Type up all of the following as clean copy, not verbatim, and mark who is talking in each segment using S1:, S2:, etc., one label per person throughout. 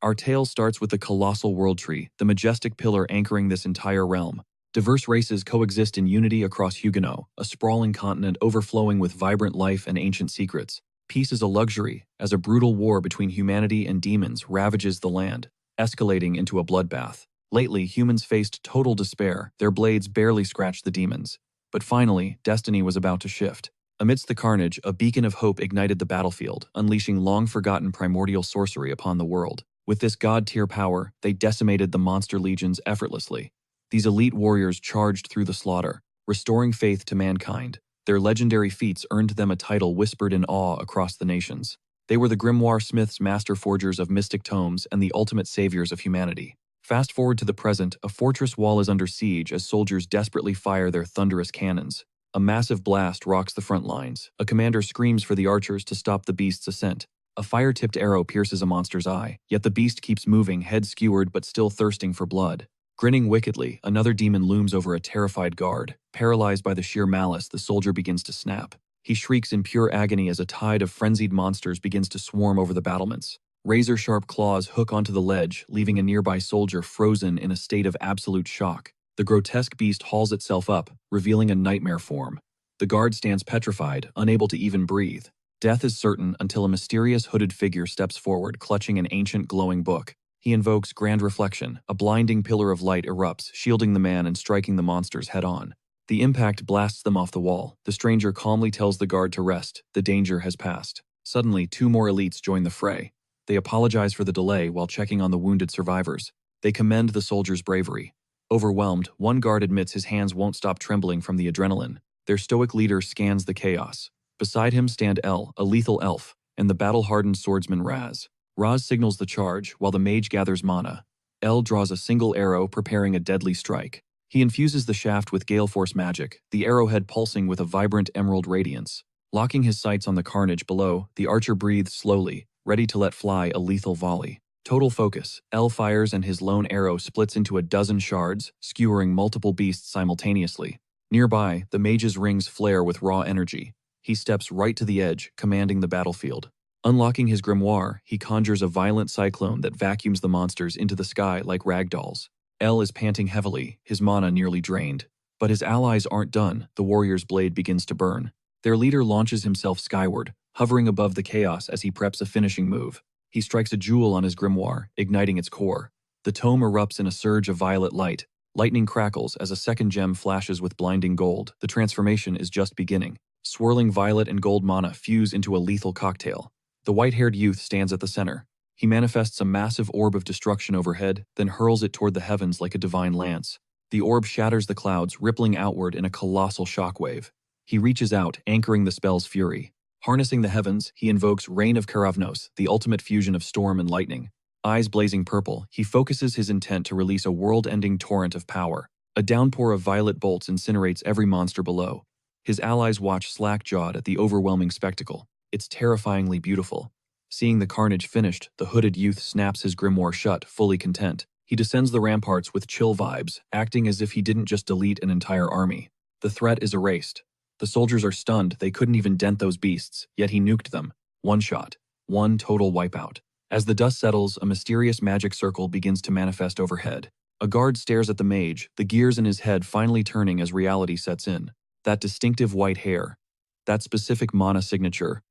S1: Our tale starts with the colossal world tree, the majestic pillar anchoring this entire realm. Diverse races coexist in unity across Huguenot, a sprawling continent overflowing with vibrant life and ancient secrets. Peace is a luxury, as a brutal war between humanity and demons ravages the land, escalating into a bloodbath. Lately, humans faced total despair, their blades barely scratched the demons. But finally, destiny was about to shift. Amidst the carnage, a beacon of hope ignited the battlefield, unleashing long-forgotten primordial sorcery upon the world. With this god-tier power, they decimated the monster legions effortlessly. These elite warriors charged through the slaughter, restoring faith to mankind. Their legendary feats earned them a title whispered in awe across the nations. They were the Grimoire smiths, master forgers of mystic tomes, and the ultimate saviors of humanity. Fast forward to the present, a fortress wall is under siege as soldiers desperately fire their thunderous cannons. A massive blast rocks the front lines. A commander screams for the archers to stop the beast's ascent. A fire-tipped arrow pierces a monster's eye, yet the beast keeps moving, head skewered but still thirsting for blood. Grinning wickedly, another demon looms over a terrified guard. Paralyzed by the sheer malice, the soldier begins to snap. He shrieks in pure agony as a tide of frenzied monsters begins to swarm over the battlements. Razor-sharp claws hook onto the ledge, leaving a nearby soldier frozen in a state of absolute shock. The grotesque beast hauls itself up, revealing a nightmare form. The guard stands petrified, unable to even breathe. Death is certain until a mysterious hooded figure steps forward, clutching an ancient glowing book. He invokes Grand Reflection. A blinding pillar of light erupts, shielding the man and striking the monsters head-on. The impact blasts them off the wall. The stranger calmly tells the guard to rest. The danger has passed. Suddenly, two more elites join the fray. They apologize for the delay while checking on the wounded survivors. They commend the soldiers' bravery. Overwhelmed, one guard admits his hands won't stop trembling from the adrenaline. Their stoic leader scans the chaos. Beside him stand El, a lethal elf, and the battle-hardened swordsman Raz. Raz signals the charge, while the mage gathers mana. El draws a single arrow, preparing a deadly strike. He infuses the shaft with gale force magic, the arrowhead pulsing with a vibrant emerald radiance. Locking his sights on the carnage below, the archer breathes slowly, ready to let fly a lethal volley. Total focus, El fires and his lone arrow splits into a dozen shards, skewering multiple beasts simultaneously. Nearby, the mage's rings flare with raw energy. He steps right to the edge, commanding the battlefield. Unlocking his grimoire, he conjures a violent cyclone that vacuums the monsters into the sky like ragdolls. El is panting heavily, his mana nearly drained. But his allies aren't done. The warrior's blade begins to burn. Their leader launches himself skyward, hovering above the chaos as he preps a finishing move. He strikes a jewel on his grimoire, igniting its core. The tome erupts in a surge of violet light. Lightning crackles as a second gem flashes with blinding gold. The transformation is just beginning. Swirling violet and gold mana fuse into a lethal cocktail. The white-haired youth stands at the center. He manifests a massive orb of destruction overhead, then hurls it toward the heavens like a divine lance. The orb shatters the clouds, rippling outward in a colossal shockwave. He reaches out, anchoring the spell's fury. Harnessing the heavens, he invokes Rain of Karavnos, the ultimate fusion of storm and lightning. Eyes blazing purple, he focuses his intent to release a world-ending torrent of power. A downpour of violet bolts incinerates every monster below. His allies watch slack-jawed at the overwhelming spectacle. It's terrifyingly beautiful. Seeing the carnage finished, the hooded youth snaps his grimoire shut, fully content. He descends the ramparts with chill vibes, acting as if he didn't just delete an entire army. The threat is erased. The soldiers are stunned, they couldn't even dent those beasts, yet he nuked them. One shot. One total wipeout. As the dust settles, a mysterious magic circle begins to manifest overhead. A guard stares at the mage, the gears in his head finally turning as reality sets in. That distinctive white hair. That specific mana signature.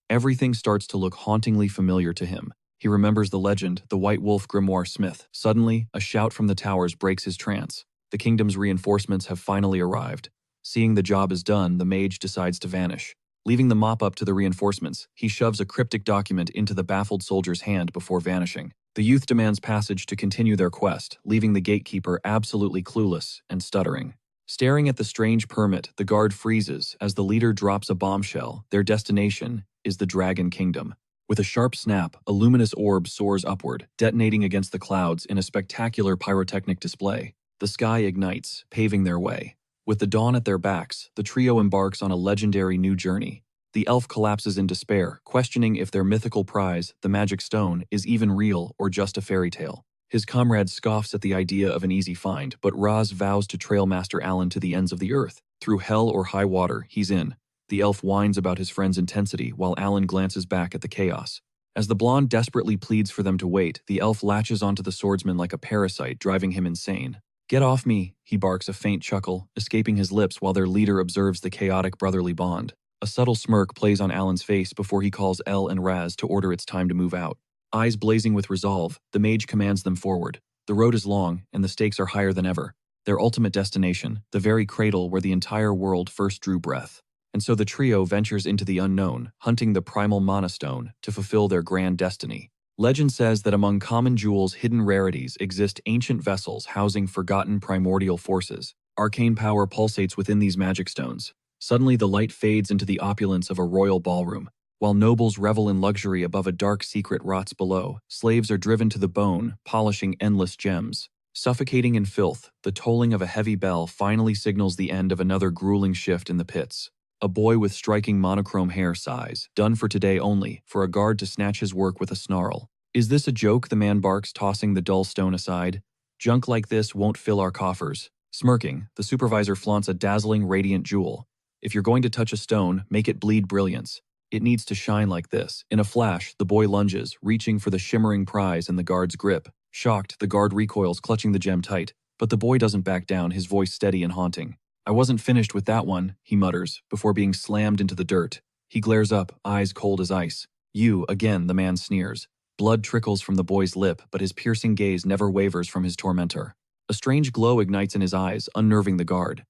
S1: Everything starts to look hauntingly familiar to him. He remembers the legend, the White Wolf Grimoire Smith. Suddenly, a shout from the towers breaks his trance. The kingdom's reinforcements have finally arrived. Seeing the job is done, the mage decides to vanish. Leaving the mop up to the reinforcements, he shoves a cryptic document into the baffled soldier's hand before vanishing. The youth demands passage to continue their quest, leaving the gatekeeper absolutely clueless and stuttering. Staring at the strange permit, the guard freezes as the leader drops a bombshell. Their destination is the Dragon Kingdom. With a sharp snap, a luminous orb soars upward, detonating against the clouds in a spectacular pyrotechnic display. The sky ignites, paving their way. With the dawn at their backs, the trio embarks on a legendary new journey. The elf collapses in despair, questioning if their mythical prize, the magic stone, is even real or just a fairy tale. His comrade scoffs at the idea of an easy find, but Raz vows to trail Master Alan to the ends of the earth. Through hell or high water, he's in. The elf whines about his friend's intensity while Alan glances back at the chaos. As the blonde desperately pleads for them to wait, the elf latches onto the swordsman like a parasite, driving him insane. "Get off me," he barks, a faint chuckle escaping his lips while their leader observes the chaotic brotherly bond. A subtle smirk plays on Alan's face before he calls El and Raz to order it's time to move out. Eyes blazing with resolve, the mage commands them forward. The road is long, and the stakes are higher than ever. Their ultimate destination, the very cradle where the entire world first drew breath. And so the trio ventures into the unknown, hunting the primal mana stone to fulfill their grand destiny. Legend says that among common jewels' hidden rarities exist ancient vessels housing forgotten primordial forces. Arcane power pulsates within these magic stones. Suddenly the light fades into the opulence of a royal ballroom. While nobles revel in luxury above, a dark secret rots below. Slaves are driven to the bone, polishing endless gems. Suffocating in filth, the tolling of a heavy bell finally signals the end of another grueling shift in the pits. A boy with striking monochrome hair sighs, "Done for today only," for a guard to snatch his work with a snarl. "Is this a joke?" the man barks, tossing the dull stone aside. "Junk like this won't fill our coffers." Smirking, the supervisor flaunts a dazzling radiant jewel. "If you're going to touch a stone, make it bleed brilliance. It needs to shine like this." In a flash, the boy lunges, reaching for the shimmering prize in the guard's grip. Shocked, the guard recoils, clutching the gem tight. But the boy doesn't back down, his voice steady and haunting. "I wasn't finished with that one," he mutters, before being slammed into the dirt. He glares up, eyes cold as ice. "You, again," the man sneers. Blood trickles from the boy's lip, but his piercing gaze never wavers from his tormentor. A strange glow ignites in his eyes, unnerving the guard.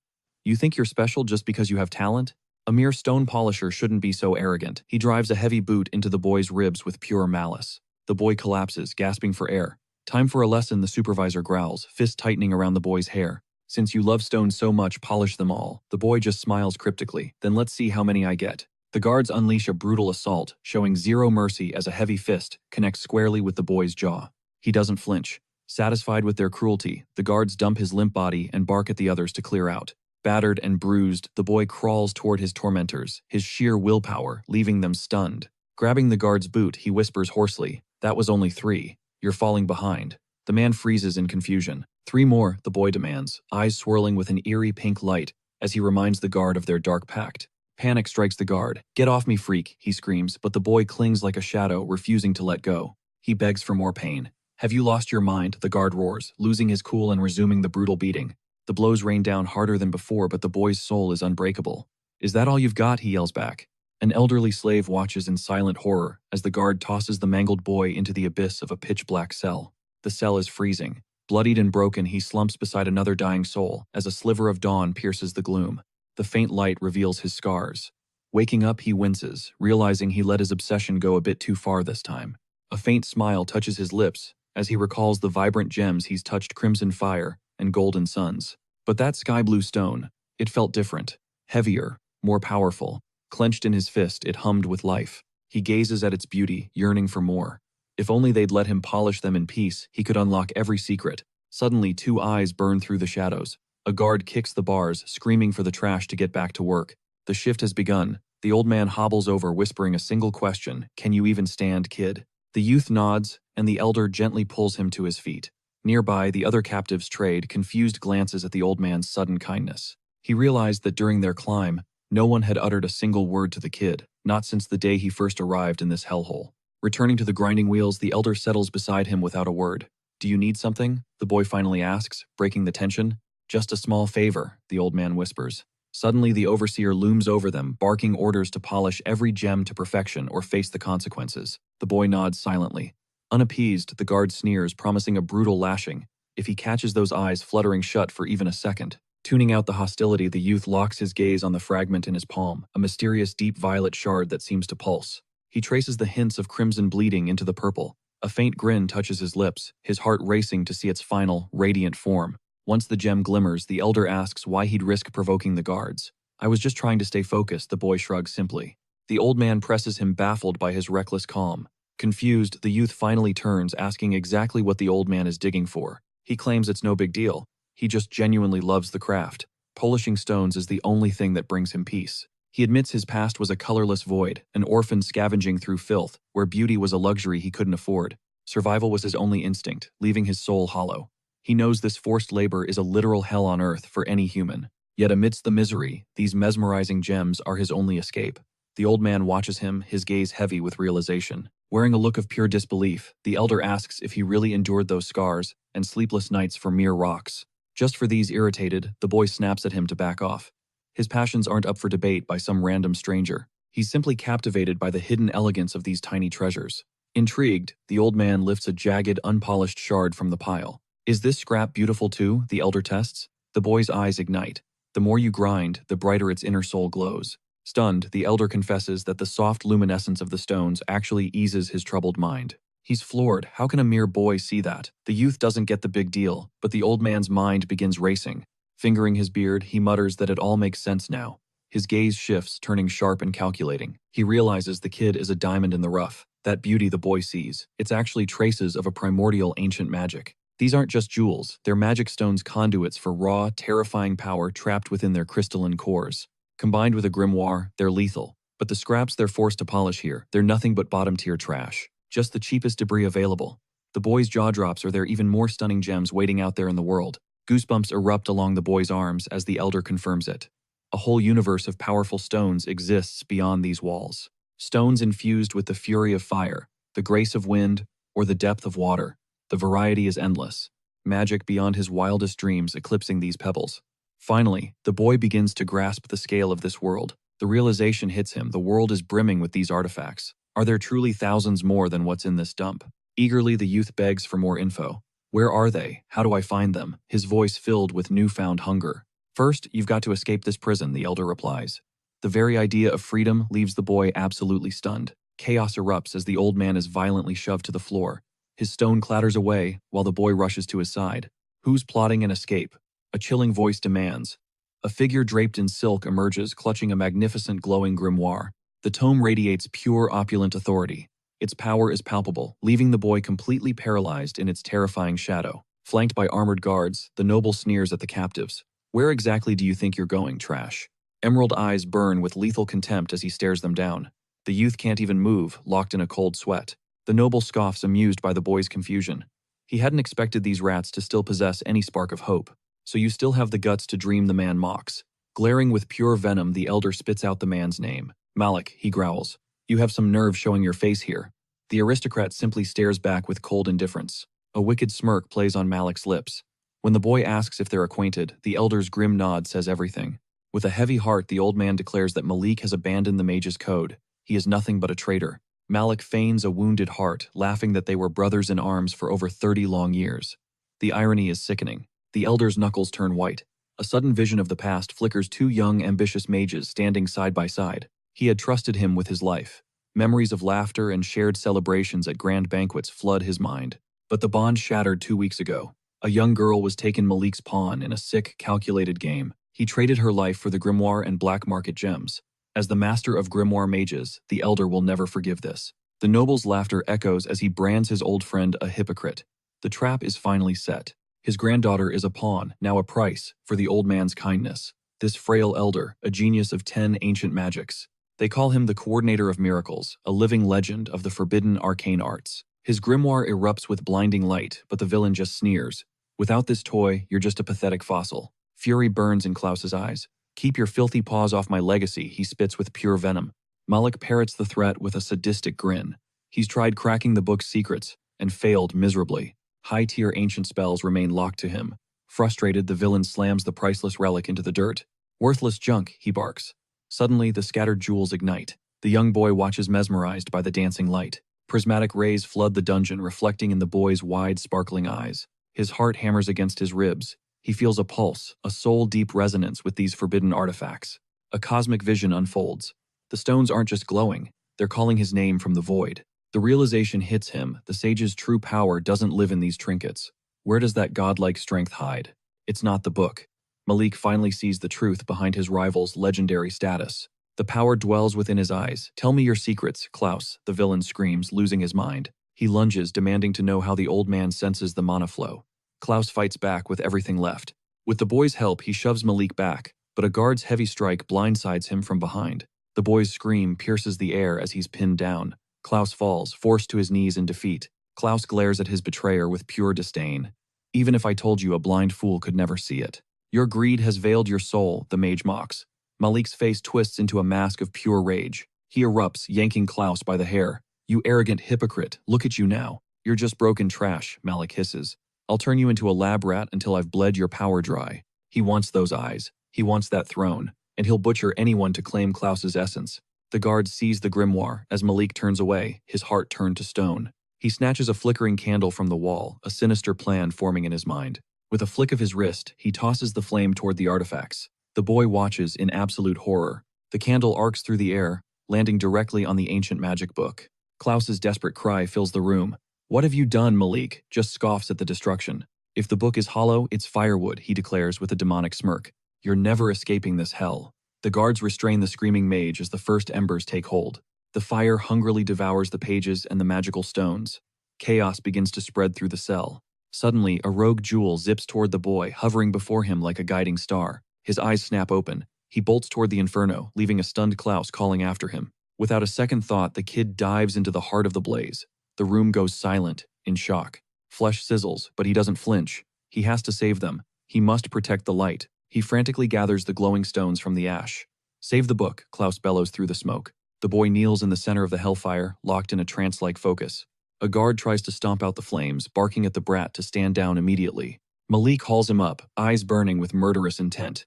S1: "You think you're special just because you have talent? A mere stone polisher shouldn't be so arrogant." He drives a heavy boot into the boy's ribs with pure malice. The boy collapses, gasping for air. "Time for a lesson," the supervisor growls, fist tightening around the boy's hair. "Since you love stones so much, polish them all." The boy just smiles cryptically. "Then let's see how many I get." The guards unleash a brutal assault, showing zero mercy as a heavy fist connects squarely with the boy's jaw. He doesn't flinch. Satisfied with their cruelty, the guards dump his limp body and bark at the others to clear out. Battered and bruised, the boy crawls toward his tormentors, his sheer willpower leaving them stunned. Grabbing the guard's boot, he whispers hoarsely, "That was only 3. You're falling behind." The man freezes in confusion. "3 more, the boy demands, eyes swirling with an eerie pink light as he reminds the guard of their dark pact. Panic strikes the guard. "Get off me, freak," he screams, but the boy clings like a shadow, refusing to let go. He begs for more pain. "Have you lost your mind?" the guard roars, losing his cool and resuming the brutal beating. The blows rain down harder than before, but the boy's soul is unbreakable. "Is that all you've got?" he yells back. An elderly slave watches in silent horror as the guard tosses the mangled boy into the abyss of a pitch-black cell. The cell is freezing. Bloodied and broken, he slumps beside another dying soul as a sliver of dawn pierces the gloom. The faint light reveals his scars. Waking up, he winces, realizing he let his obsession go a bit too far this time. A faint smile touches his lips as he recalls the vibrant gems he's touched: crimson fire and golden suns. But that sky-blue stone, it felt different, heavier, more powerful. Clenched in his fist, it hummed with life. He gazes at its beauty, yearning for more. If only they'd let him polish them in peace, he could unlock every secret. Suddenly, 2 eyes burn through the shadows. A guard kicks the bars, screaming for the trash to get back to work. The shift has begun. The old man hobbles over, whispering a single question: "Can you even stand, kid?" The youth nods, and the elder gently pulls him to his feet. Nearby, the other captives trade confused glances at the old man's sudden kindness. He realized that during their climb, no one had uttered a single word to the kid, not since the day he first arrived in this hellhole. Returning to the grinding wheels, the elder settles beside him without a word. "Do you need something?" the boy finally asks, breaking the tension. "Just a small favor," the old man whispers. Suddenly, the overseer looms over them, barking orders to polish every gem to perfection or face the consequences. The boy nods silently. Unappeased, the guard sneers, promising a brutal lashing if he catches those eyes fluttering shut for even a second. Tuning out the hostility, the youth locks his gaze on the fragment in his palm, a mysterious deep violet shard that seems to pulse. He traces the hints of crimson bleeding into the purple. A faint grin touches his lips, his heart racing to see its final, radiant form. Once the gem glimmers, the elder asks why he'd risk provoking the guards. "I was just trying to stay focused," the boy shrugs simply. The old man presses him, baffled by his reckless calm. Confused, the youth finally turns, asking exactly what the old man is digging for. He claims it's no big deal. He just genuinely loves the craft. Polishing stones is the only thing that brings him peace. He admits his past was a colorless void, an orphan scavenging through filth, where beauty was a luxury he couldn't afford. Survival was his only instinct, leaving his soul hollow. He knows this forced labor is a literal hell on earth for any human. Yet amidst the misery, these mesmerizing gems are his only escape. The old man watches him, his gaze heavy with realization. Wearing a look of pure disbelief, the elder asks if he really endured those scars and sleepless nights for mere rocks. Just for these irritated, the boy snaps at him to back off. His passions aren't up for debate by some random stranger. He's simply captivated by the hidden elegance of these tiny treasures. Intrigued, the old man lifts a jagged, unpolished shard from the pile. Is this scrap beautiful too? The elder tests. The boy's eyes ignite. The more you grind, the brighter its inner soul glows. Stunned, the elder confesses that the soft luminescence of the stones actually eases his troubled mind. He's floored. How can a mere boy see that? The youth doesn't get the big deal, but the old man's mind begins racing. Fingering his beard, he mutters that it all makes sense now. His gaze shifts, turning sharp and calculating. He realizes the kid is a diamond in the rough. That beauty the boy sees, it's actually traces of a primordial ancient magic. These aren't just jewels, they're magic stones conduits for raw, terrifying power trapped within their crystalline cores. Combined with a grimoire, they're lethal. But the scraps they're forced to polish here, they're nothing but bottom-tier trash. Just the cheapest debris available. The boy's jaw drops. Are there even more stunning gems waiting out there in the world? Goosebumps erupt along the boy's arms as the elder confirms it. A whole universe of powerful stones exists beyond these walls. Stones infused with the fury of fire, the grace of wind, or the depth of water. The variety is endless. Magic beyond his wildest dreams eclipsing these pebbles. Finally, the boy begins to grasp the scale of this world. The realization hits him. The world is brimming with these artifacts. Are there truly thousands more than what's in this dump? Eagerly, the youth begs for more info. Where are they? How do I find them? His voice filled with newfound hunger. First, you've got to escape this prison, the elder replies. The very idea of freedom leaves the boy absolutely stunned. Chaos erupts as the old man is violently shoved to the floor. His stone clatters away while the boy rushes to his side. Who's plotting an escape? A chilling voice demands. A figure draped in silk emerges, clutching a magnificent glowing grimoire. The tome radiates pure, opulent authority. Its power is palpable, leaving the boy completely paralyzed in its terrifying shadow. Flanked by armored guards, the noble sneers at the captives. Where exactly do you think you're going, trash? Emerald eyes burn with lethal contempt as he stares them down. The youth can't even move, locked in a cold sweat. The noble scoffs, amused by the boy's confusion. He hadn't expected these rats to still possess any spark of hope. So you still have the guts to dream, the man mocks. Glaring with pure venom, the elder spits out the man's name. Malik, he growls. You have some nerve showing your face here. The aristocrat simply stares back with cold indifference. A wicked smirk plays on Malik's lips. When the boy asks if they're acquainted, the elder's grim nod says everything. With a heavy heart, the old man declares that Malik has abandoned the mage's code. He is nothing but a traitor. Malik feigns a wounded heart, laughing that they were brothers in arms for over 30 long years. The irony is sickening. The elder's knuckles turn white. A sudden vision of the past flickers two young, ambitious mages standing side by side. He had trusted him with his life. Memories of laughter and shared celebrations at grand banquets flood his mind. But the bond shattered 2 weeks ago. A young girl was taken Malik's pawn in a sick, calculated game. He traded her life for the grimoire and black market gems. As the master of grimoire mages, the elder will never forgive this. The noble's laughter echoes as he brands his old friend a hypocrite. The trap is finally set. His granddaughter is a pawn, now a price, for the old man's kindness. This frail elder, a genius of 10 ancient magics. They call him the coordinator of miracles, a living legend of the forbidden arcane arts. His grimoire erupts with blinding light, but the villain just sneers. Without this toy, you're just a pathetic fossil. Fury burns in Klaus's eyes. Keep your filthy paws off my legacy, he spits with pure venom. Malik parrots the threat with a sadistic grin. He's tried cracking the book's secrets, and failed miserably. High-tier ancient spells remain locked to him. Frustrated, the villain slams the priceless relic into the dirt. Worthless junk, he barks. Suddenly, the scattered jewels ignite. The young boy watches mesmerized by the dancing light. Prismatic rays flood the dungeon, reflecting in the boy's wide, sparkling eyes. His heart hammers against his ribs. He feels a pulse, a soul-deep resonance with these forbidden artifacts. A cosmic vision unfolds. The stones aren't just glowing, they're calling his name from the void. The realization hits him, the sage's true power doesn't live in these trinkets. Where does that godlike strength hide? It's not the book. Malik finally sees the truth behind his rival's legendary status. The power dwells within his eyes. Tell me your secrets, Klaus, the villain screams, losing his mind. He lunges, demanding to know how the old man senses the mana flow. Klaus fights back with everything left. With the boy's help, he shoves Malik back, but a guard's heavy strike blindsides him from behind. The boy's scream pierces the air as he's pinned down. Klaus falls, forced to his knees in defeat. Klaus glares at his betrayer with pure disdain. Even if I told you, a blind fool could never see it. Your greed has veiled your soul, the mage mocks. Malik's face twists into a mask of pure rage. He erupts, yanking Klaus by the hair. "You arrogant hypocrite, look at you now. You're just broken trash," Malik hisses. "I'll turn you into a lab rat until I've bled your power dry." He wants those eyes. He wants that throne. And he'll butcher anyone to claim Klaus's essence. The guards seize the grimoire. As Malik turns away, his heart turned to stone. He snatches a flickering candle from the wall, a sinister plan forming in his mind. With a flick of his wrist, he tosses the flame toward the artifacts. The boy watches in absolute horror. The candle arcs through the air, landing directly on the ancient magic book. Klaus's desperate cry fills the room. "What have you done, Malik?" Just scoffs at the destruction. "If the book is hollow, it's firewood," he declares with a demonic smirk. "You're never escaping this hell." The guards restrain the screaming mage as the first embers take hold. The fire hungrily devours the pages and the magical stones. Chaos begins to spread through the cell. Suddenly, a rogue jewel zips toward the boy, hovering before him like a guiding star. His eyes snap open. He bolts toward the inferno, leaving a stunned Klaus calling after him. Without a second thought, the kid dives into the heart of the blaze. The room goes silent, in shock. Flesh sizzles, but he doesn't flinch. He has to save them. He must protect the light. He frantically gathers the glowing stones from the ash. "Save the book," Klaus bellows through the smoke. The boy kneels in the center of the hellfire, locked in a trance-like focus. A guard tries to stomp out the flames, barking at the brat to stand down immediately. Malik hauls him up, eyes burning with murderous intent.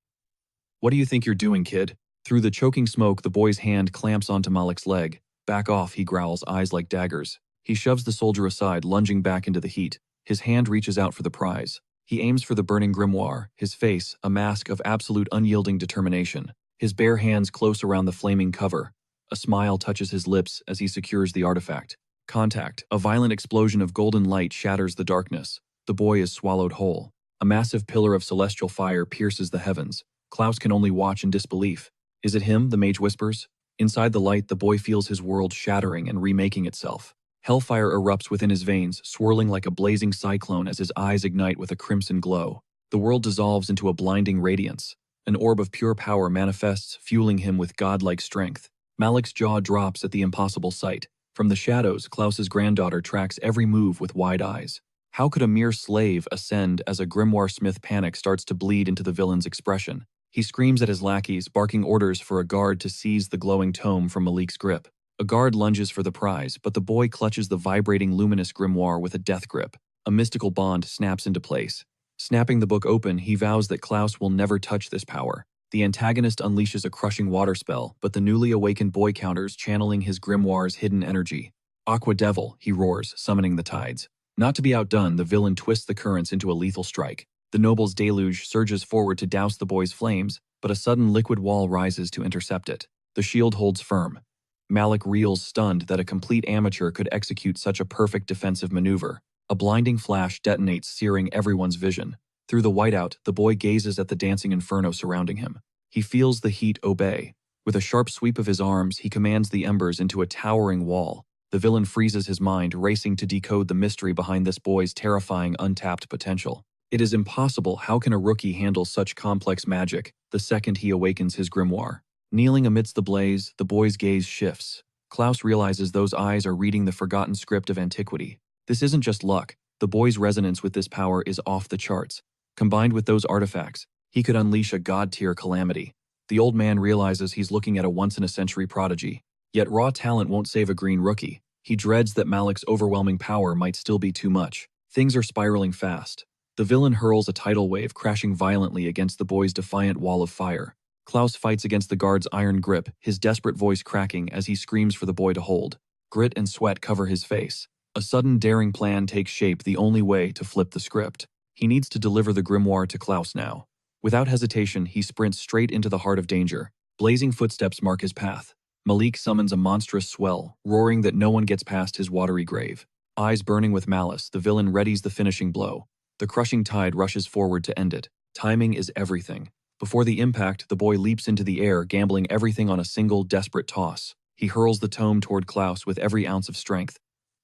S1: "What do you think you're doing, kid?" Through the choking smoke, the boy's hand clamps onto Malik's leg. "Back off," he growls, eyes like daggers. He shoves the soldier aside, lunging back into the heat. His hand reaches out for the prize. He aims for the burning grimoire, his face a mask of absolute unyielding determination. His bare hands close around the flaming cover. A smile touches his lips as he secures the artifact. Contact. A violent explosion of golden light shatters the darkness. The boy is swallowed whole. A massive pillar of celestial fire pierces the heavens. Klaus can only watch in disbelief. "Is it him?" the mage whispers. Inside the light, the boy feels his world shattering and remaking itself. Hellfire erupts within his veins, swirling like a blazing cyclone as his eyes ignite with a crimson glow. The world dissolves into a blinding radiance. An orb of pure power manifests, fueling him with godlike strength. Malik's jaw drops at the impossible sight. From the shadows, Klaus's granddaughter tracks every move with wide eyes. How could a mere slave ascend as a grimoire smith panic starts to bleed into the villain's expression? He screams at his lackeys, barking orders for a guard to seize the glowing tome from Malik's grip. A guard lunges for the prize, but the boy clutches the vibrating luminous grimoire with a death grip. A mystical bond snaps into place. Snapping the book open, he vows that Klaus will never touch this power. The antagonist unleashes a crushing water spell, but the newly awakened boy counters, channeling his grimoire's hidden energy. "Aqua Devil," he roars, summoning the tides. Not to be outdone, the villain twists the currents into a lethal strike. The noble's deluge surges forward to douse the boy's flames, but a sudden liquid wall rises to intercept it. The shield holds firm. Malik reels, stunned that a complete amateur could execute such a perfect defensive maneuver. A blinding flash detonates, searing everyone's vision. Through the whiteout, the boy gazes at the dancing inferno surrounding him. He feels the heat obey. With a sharp sweep of his arms, he commands the embers into a towering wall. The villain freezes his mind, racing to decode the mystery behind this boy's terrifying untapped potential. It is impossible. How can a rookie handle such complex magic the second he awakens his grimoire? Kneeling amidst the blaze, the boy's gaze shifts. Klaus realizes those eyes are reading the forgotten script of antiquity. This isn't just luck. The boy's resonance with this power is off the charts. Combined with those artifacts, he could unleash a god-tier calamity. The old man realizes he's looking at a once-in-a-century prodigy. Yet raw talent won't save a green rookie. He dreads that Malik's overwhelming power might still be too much. Things are spiraling fast. The villain hurls a tidal wave, crashing violently against the boy's defiant wall of fire. Klaus fights against the guard's iron grip, his desperate voice cracking as he screams for the boy to hold. Grit and sweat cover his face. A sudden daring plan takes shape, the only way to flip the script. He needs to deliver the grimoire to Klaus now. Without hesitation, he sprints straight into the heart of danger. Blazing footsteps mark his path. Malik summons a monstrous swell, roaring that no one gets past his watery grave. Eyes burning with malice, the villain readies the finishing blow. The crushing tide rushes forward to end it. Timing is everything. Before the impact, the boy leaps into the air, gambling everything on a single, desperate toss. He hurls the tome toward Klaus with every ounce of strength.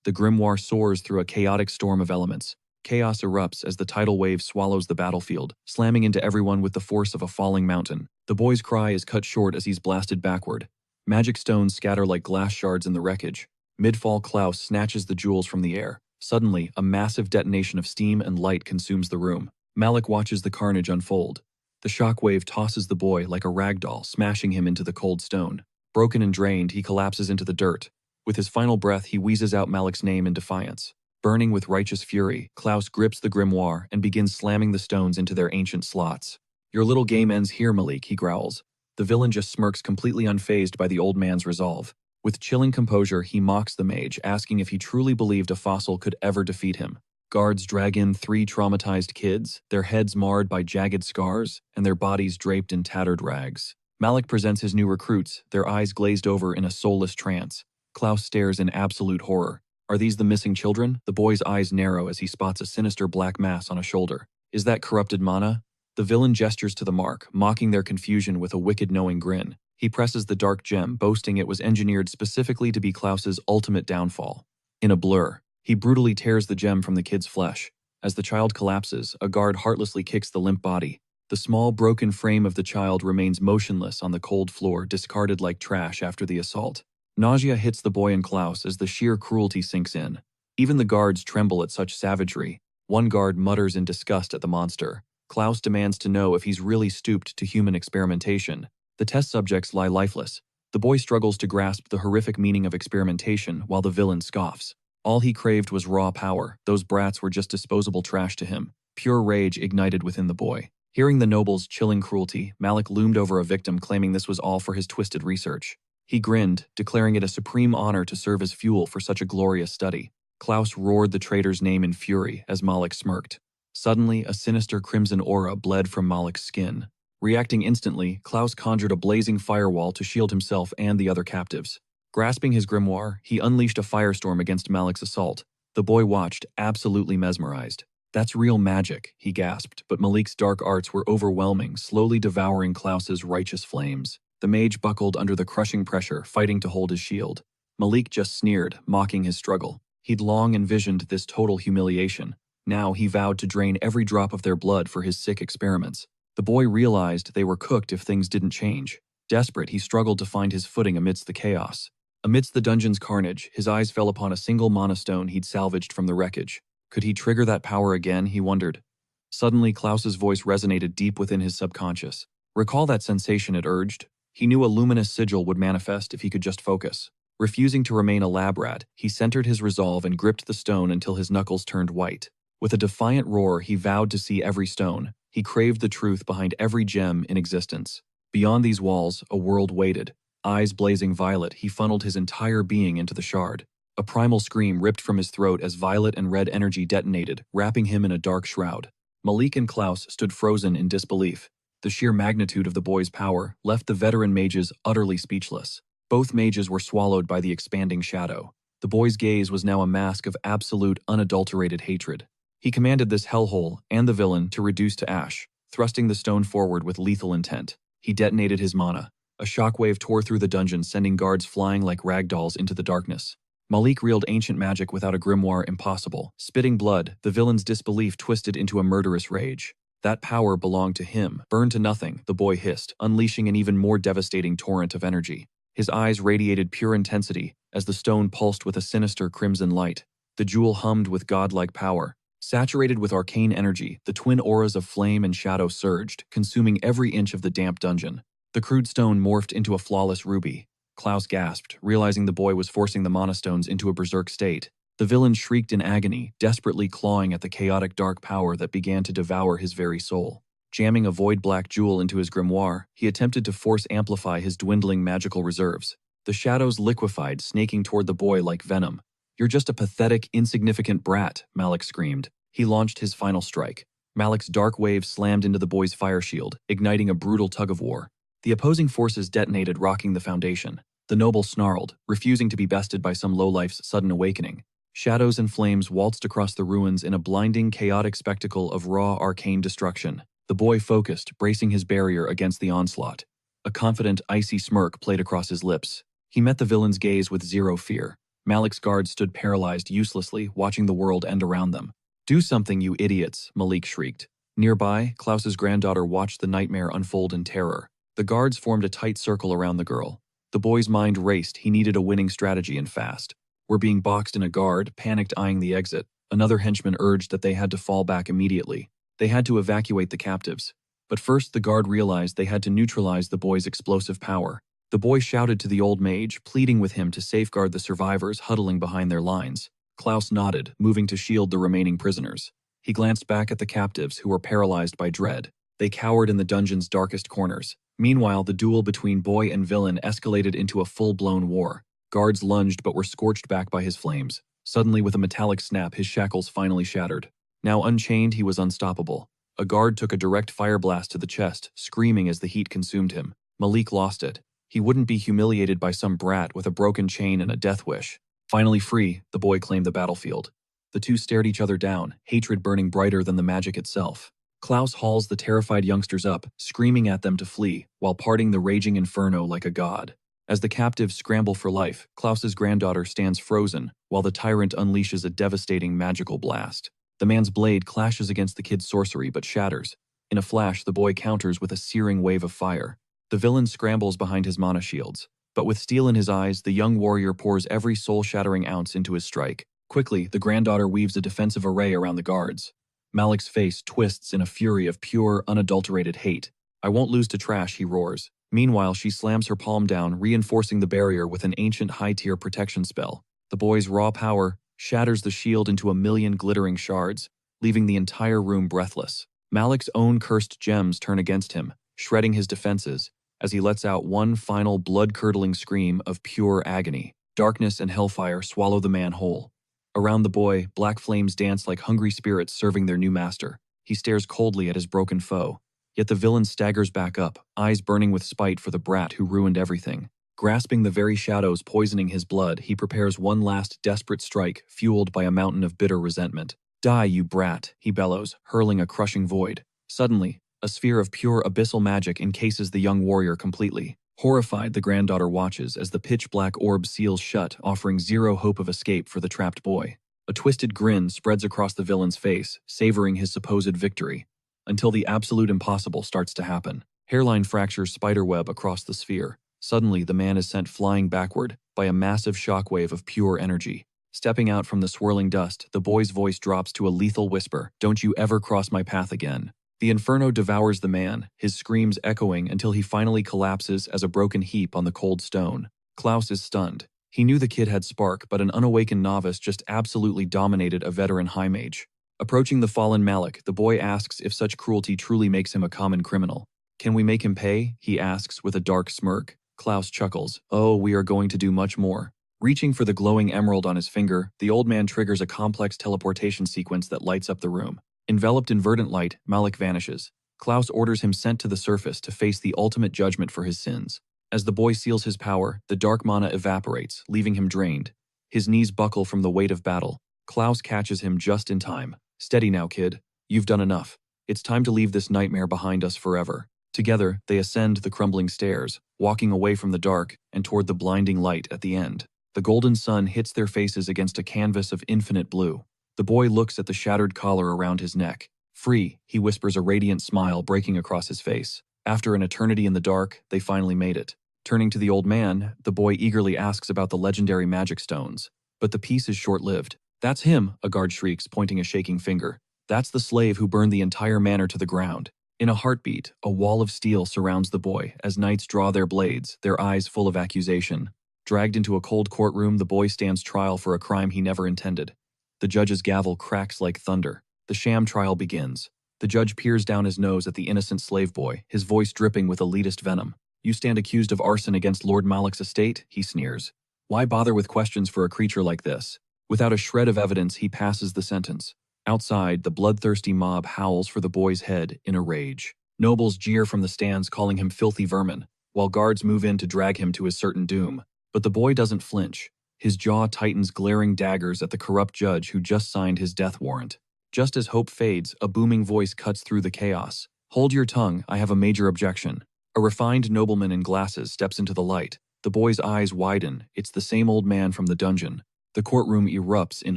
S1: The grimoire soars through a chaotic storm of elements. Chaos erupts as the tidal wave swallows the battlefield, slamming into everyone with the force of a falling mountain. The boy's cry is cut short as he's blasted backward. Magic stones scatter like glass shards in the wreckage. Mid-fall, Klaus snatches the jewels from the air. Suddenly, a massive detonation of steam and light consumes the room. Malik watches the carnage unfold. The shockwave tosses the boy like a rag doll, smashing him into the cold stone. Broken and drained, he collapses into the dirt. With his final breath, he wheezes out Malik's name in defiance. Burning with righteous fury, Klaus grips the grimoire and begins slamming the stones into their ancient slots. "Your little game ends here, Malik," he growls. The villain just smirks, completely unfazed by the old man's resolve. With chilling composure, he mocks the mage, asking if he truly believed a fossil could ever defeat him. Guards drag in 3 traumatized kids, their heads marred by jagged scars, and their bodies draped in tattered rags. Malik presents his new recruits, their eyes glazed over in a soulless trance. Klaus stares in absolute horror. Are these the missing children? The boy's eyes narrow as he spots a sinister black mass on a shoulder. Is that corrupted mana? The villain gestures to the mark, mocking their confusion with a wicked knowing grin. He presses the dark gem, boasting it was engineered specifically to be Klaus's ultimate downfall. In a blur, he brutally tears the gem from the kid's flesh. As the child collapses, a guard heartlessly kicks the limp body. The small, broken frame of the child remains motionless on the cold floor, discarded like trash after the assault. Nausea hits the boy and Klaus as the sheer cruelty sinks in. Even the guards tremble at such savagery. One guard mutters in disgust at the monster. Klaus demands to know if he's really stooped to human experimentation. The test subjects lie lifeless. The boy struggles to grasp the horrific meaning of experimentation while the villain scoffs. All he craved was raw power. Those brats were just disposable trash to him. Pure rage ignited within the boy. Hearing the noble's chilling cruelty, Malik loomed over a victim, claiming this was all for his twisted research. He grinned, declaring it a supreme honor to serve as fuel for such a glorious study. Klaus roared the traitor's name in fury as Malik smirked. Suddenly, a sinister crimson aura bled from Malik's skin. Reacting instantly, Klaus conjured a blazing firewall to shield himself and the other captives. Grasping his grimoire, he unleashed a firestorm against Malik's assault. The boy watched, absolutely mesmerized. "That's real magic," he gasped, but Malik's dark arts were overwhelming, slowly devouring Klaus's righteous flames. The mage buckled under the crushing pressure, fighting to hold his shield. Malik just sneered, mocking his struggle. He'd long envisioned this total humiliation. Now he vowed to drain every drop of their blood for his sick experiments. The boy realized they were cooked if things didn't change. Desperate, he struggled to find his footing amidst the chaos. Amidst the dungeon's carnage, his eyes fell upon a single mana stone he'd salvaged from the wreckage. Could he trigger that power again, he wondered. Suddenly, Klaus's voice resonated deep within his subconscious. Recall that sensation, it urged. He knew a luminous sigil would manifest if he could just focus. Refusing to remain a lab rat, he centered his resolve and gripped the stone until his knuckles turned white. With a defiant roar, he vowed to see every stone. He craved the truth behind every gem in existence. Beyond these walls, a world waited. Eyes blazing violet, he funneled his entire being into the shard. A primal scream ripped from his throat as violet and red energy detonated, wrapping him in a dark shroud. Malik and Klaus stood frozen in disbelief. The sheer magnitude of the boy's power left the veteran mages utterly speechless. Both mages were swallowed by the expanding shadow. The boy's gaze was now a mask of absolute, unadulterated hatred. He commanded this hellhole and the villain to reduce to ash, thrusting the stone forward with lethal intent. He detonated his mana. A shockwave tore through the dungeon, sending guards flying like ragdolls into the darkness. Malik reeled ancient magic without a grimoire impossible. Spitting blood, the villain's disbelief twisted into a murderous rage. That power belonged to him. Burned to nothing, the boy hissed, unleashing an even more devastating torrent of energy. His eyes radiated pure intensity as the stone pulsed with a sinister crimson light. The jewel hummed with godlike power. Saturated with arcane energy, the twin auras of flame and shadow surged, consuming every inch of the damp dungeon. The crude stone morphed into a flawless ruby. Klaus gasped, realizing the boy was forcing the mana stones into a berserk state. The villain shrieked in agony, desperately clawing at the chaotic dark power that began to devour his very soul. Jamming a void-black jewel into his grimoire, he attempted to force amplify his dwindling magical reserves. The shadows liquefied, snaking toward the boy like venom. "You're just a pathetic, insignificant brat," Malik screamed. He launched his final strike. Malik's dark wave slammed into the boy's fire shield, igniting a brutal tug-of-war. The opposing forces detonated, rocking the foundation. The noble snarled, refusing to be bested by some lowlife's sudden awakening. Shadows and flames waltzed across the ruins in a blinding, chaotic spectacle of raw, arcane destruction. The boy focused, bracing his barrier against the onslaught. A confident, icy smirk played across his lips. He met the villain's gaze with zero fear. Malik's guards stood paralyzed uselessly, watching the world end around them. "Do something, you idiots," Malik shrieked. Nearby, Klaus's granddaughter watched the nightmare unfold in terror. The guards formed a tight circle around the girl. The boy's mind raced. He needed a winning strategy and fast. "We're being boxed in a guard," panicked eyeing the exit. Another henchman urged that they had to fall back immediately. They had to evacuate the captives. But first, the guard realized they had to neutralize the boy's explosive power. The boy shouted to the old mage, pleading with him to safeguard the survivors huddling behind their lines. Klaus nodded, moving to shield the remaining prisoners. He glanced back at the captives who were paralyzed by dread. They cowered in the dungeon's darkest corners. Meanwhile, the duel between boy and villain escalated into a full-blown war. Guards lunged but were scorched back by his flames. Suddenly, with a metallic snap, his shackles finally shattered. Now unchained, he was unstoppable. A guard took a direct fire blast to the chest, screaming as the heat consumed him. Malik lost it. He wouldn't be humiliated by some brat with a broken chain and a death wish. Finally free, the boy claimed the battlefield. The two stared each other down, hatred burning brighter than the magic itself. Klaus hauls the terrified youngsters up, screaming at them to flee, while parting the raging inferno like a god. As the captives scramble for life, Klaus's granddaughter stands frozen, while the tyrant unleashes a devastating magical blast. The man's blade clashes against the kid's sorcery but shatters. In a flash, the boy counters with a searing wave of fire. The villain scrambles behind his mana shields, but with steel in his eyes, the young warrior pours every soul-shattering ounce into his strike. Quickly, the granddaughter weaves a defensive array around the guards. Malik's face twists in a fury of pure, unadulterated hate. "I won't lose to trash," he roars. Meanwhile, she slams her palm down, reinforcing the barrier with an ancient high-tier protection spell. The boy's raw power shatters the shield into a million glittering shards, leaving the entire room breathless. Malik's own cursed gems turn against him, shredding his defenses, as he lets out one final blood-curdling scream of pure agony. Darkness and hellfire swallow the man whole. Around the boy, black flames dance like hungry spirits serving their new master. He stares coldly at his broken foe. Yet the villain staggers back up, eyes burning with spite for the brat who ruined everything. Grasping the very shadows poisoning his blood, he prepares one last desperate strike, fueled by a mountain of bitter resentment. "Die, you brat," he bellows, hurling a crushing void. Suddenly, a sphere of pure abyssal magic encases the young warrior completely. Horrified, the granddaughter watches as the pitch-black orb seals shut, offering zero hope of escape for the trapped boy. A twisted grin spreads across the villain's face, savoring his supposed victory. Until the absolute impossible starts to happen. Hairline fractures spiderweb across the sphere. Suddenly, the man is sent flying backward by a massive shockwave of pure energy. Stepping out from the swirling dust, the boy's voice drops to a lethal whisper, "Don't you ever cross my path again." The inferno devours the man, his screams echoing until he finally collapses as a broken heap on the cold stone. Klaus is stunned. He knew the kid had spark, but an unawakened novice just absolutely dominated a veteran high mage. Approaching the fallen Malik, the boy asks if such cruelty truly makes him a common criminal. "Can we make him pay?" he asks with a dark smirk. Klaus chuckles. "Oh, we are going to do much more." Reaching for the glowing emerald on his finger, the old man triggers a complex teleportation sequence that lights up the room. Enveloped in verdant light, Malik vanishes. Klaus orders him sent to the surface to face the ultimate judgment for his sins. As the boy seals his power, the dark mana evaporates, leaving him drained. His knees buckle from the weight of battle. Klaus catches him just in time. "Steady now, kid. You've done enough. It's time to leave this nightmare behind us forever." Together, they ascend the crumbling stairs, walking away from the dark and toward the blinding light at the end. The golden sun hits their faces against a canvas of infinite blue. The boy looks at the shattered collar around his neck. "Free," he whispers, a radiant smile breaking across his face. After an eternity in the dark, they finally made it. Turning to the old man, the boy eagerly asks about the legendary magic stones. But the peace is short-lived. "That's him," a guard shrieks, pointing a shaking finger. "That's the slave who burned the entire manor to the ground." In a heartbeat, a wall of steel surrounds the boy as knights draw their blades, their eyes full of accusation. Dragged into a cold courtroom, the boy stands trial for a crime he never intended. The judge's gavel cracks like thunder. The sham trial begins. The judge peers down his nose at the innocent slave boy, his voice dripping with elitist venom. "You stand accused of arson against Lord Malik's estate?" he sneers. "Why bother with questions for a creature like this?" Without a shred of evidence, he passes the sentence. Outside, the bloodthirsty mob howls for the boy's head in a rage. Nobles jeer from the stands, calling him filthy vermin, while guards move in to drag him to his certain doom. But the boy doesn't flinch. His jaw tightens, glaring daggers at the corrupt judge who just signed his death warrant. Just as hope fades, a booming voice cuts through the chaos. "Hold your tongue, I have a major objection." A refined nobleman in glasses steps into the light. The boy's eyes widen. It's the same old man from the dungeon. The courtroom erupts in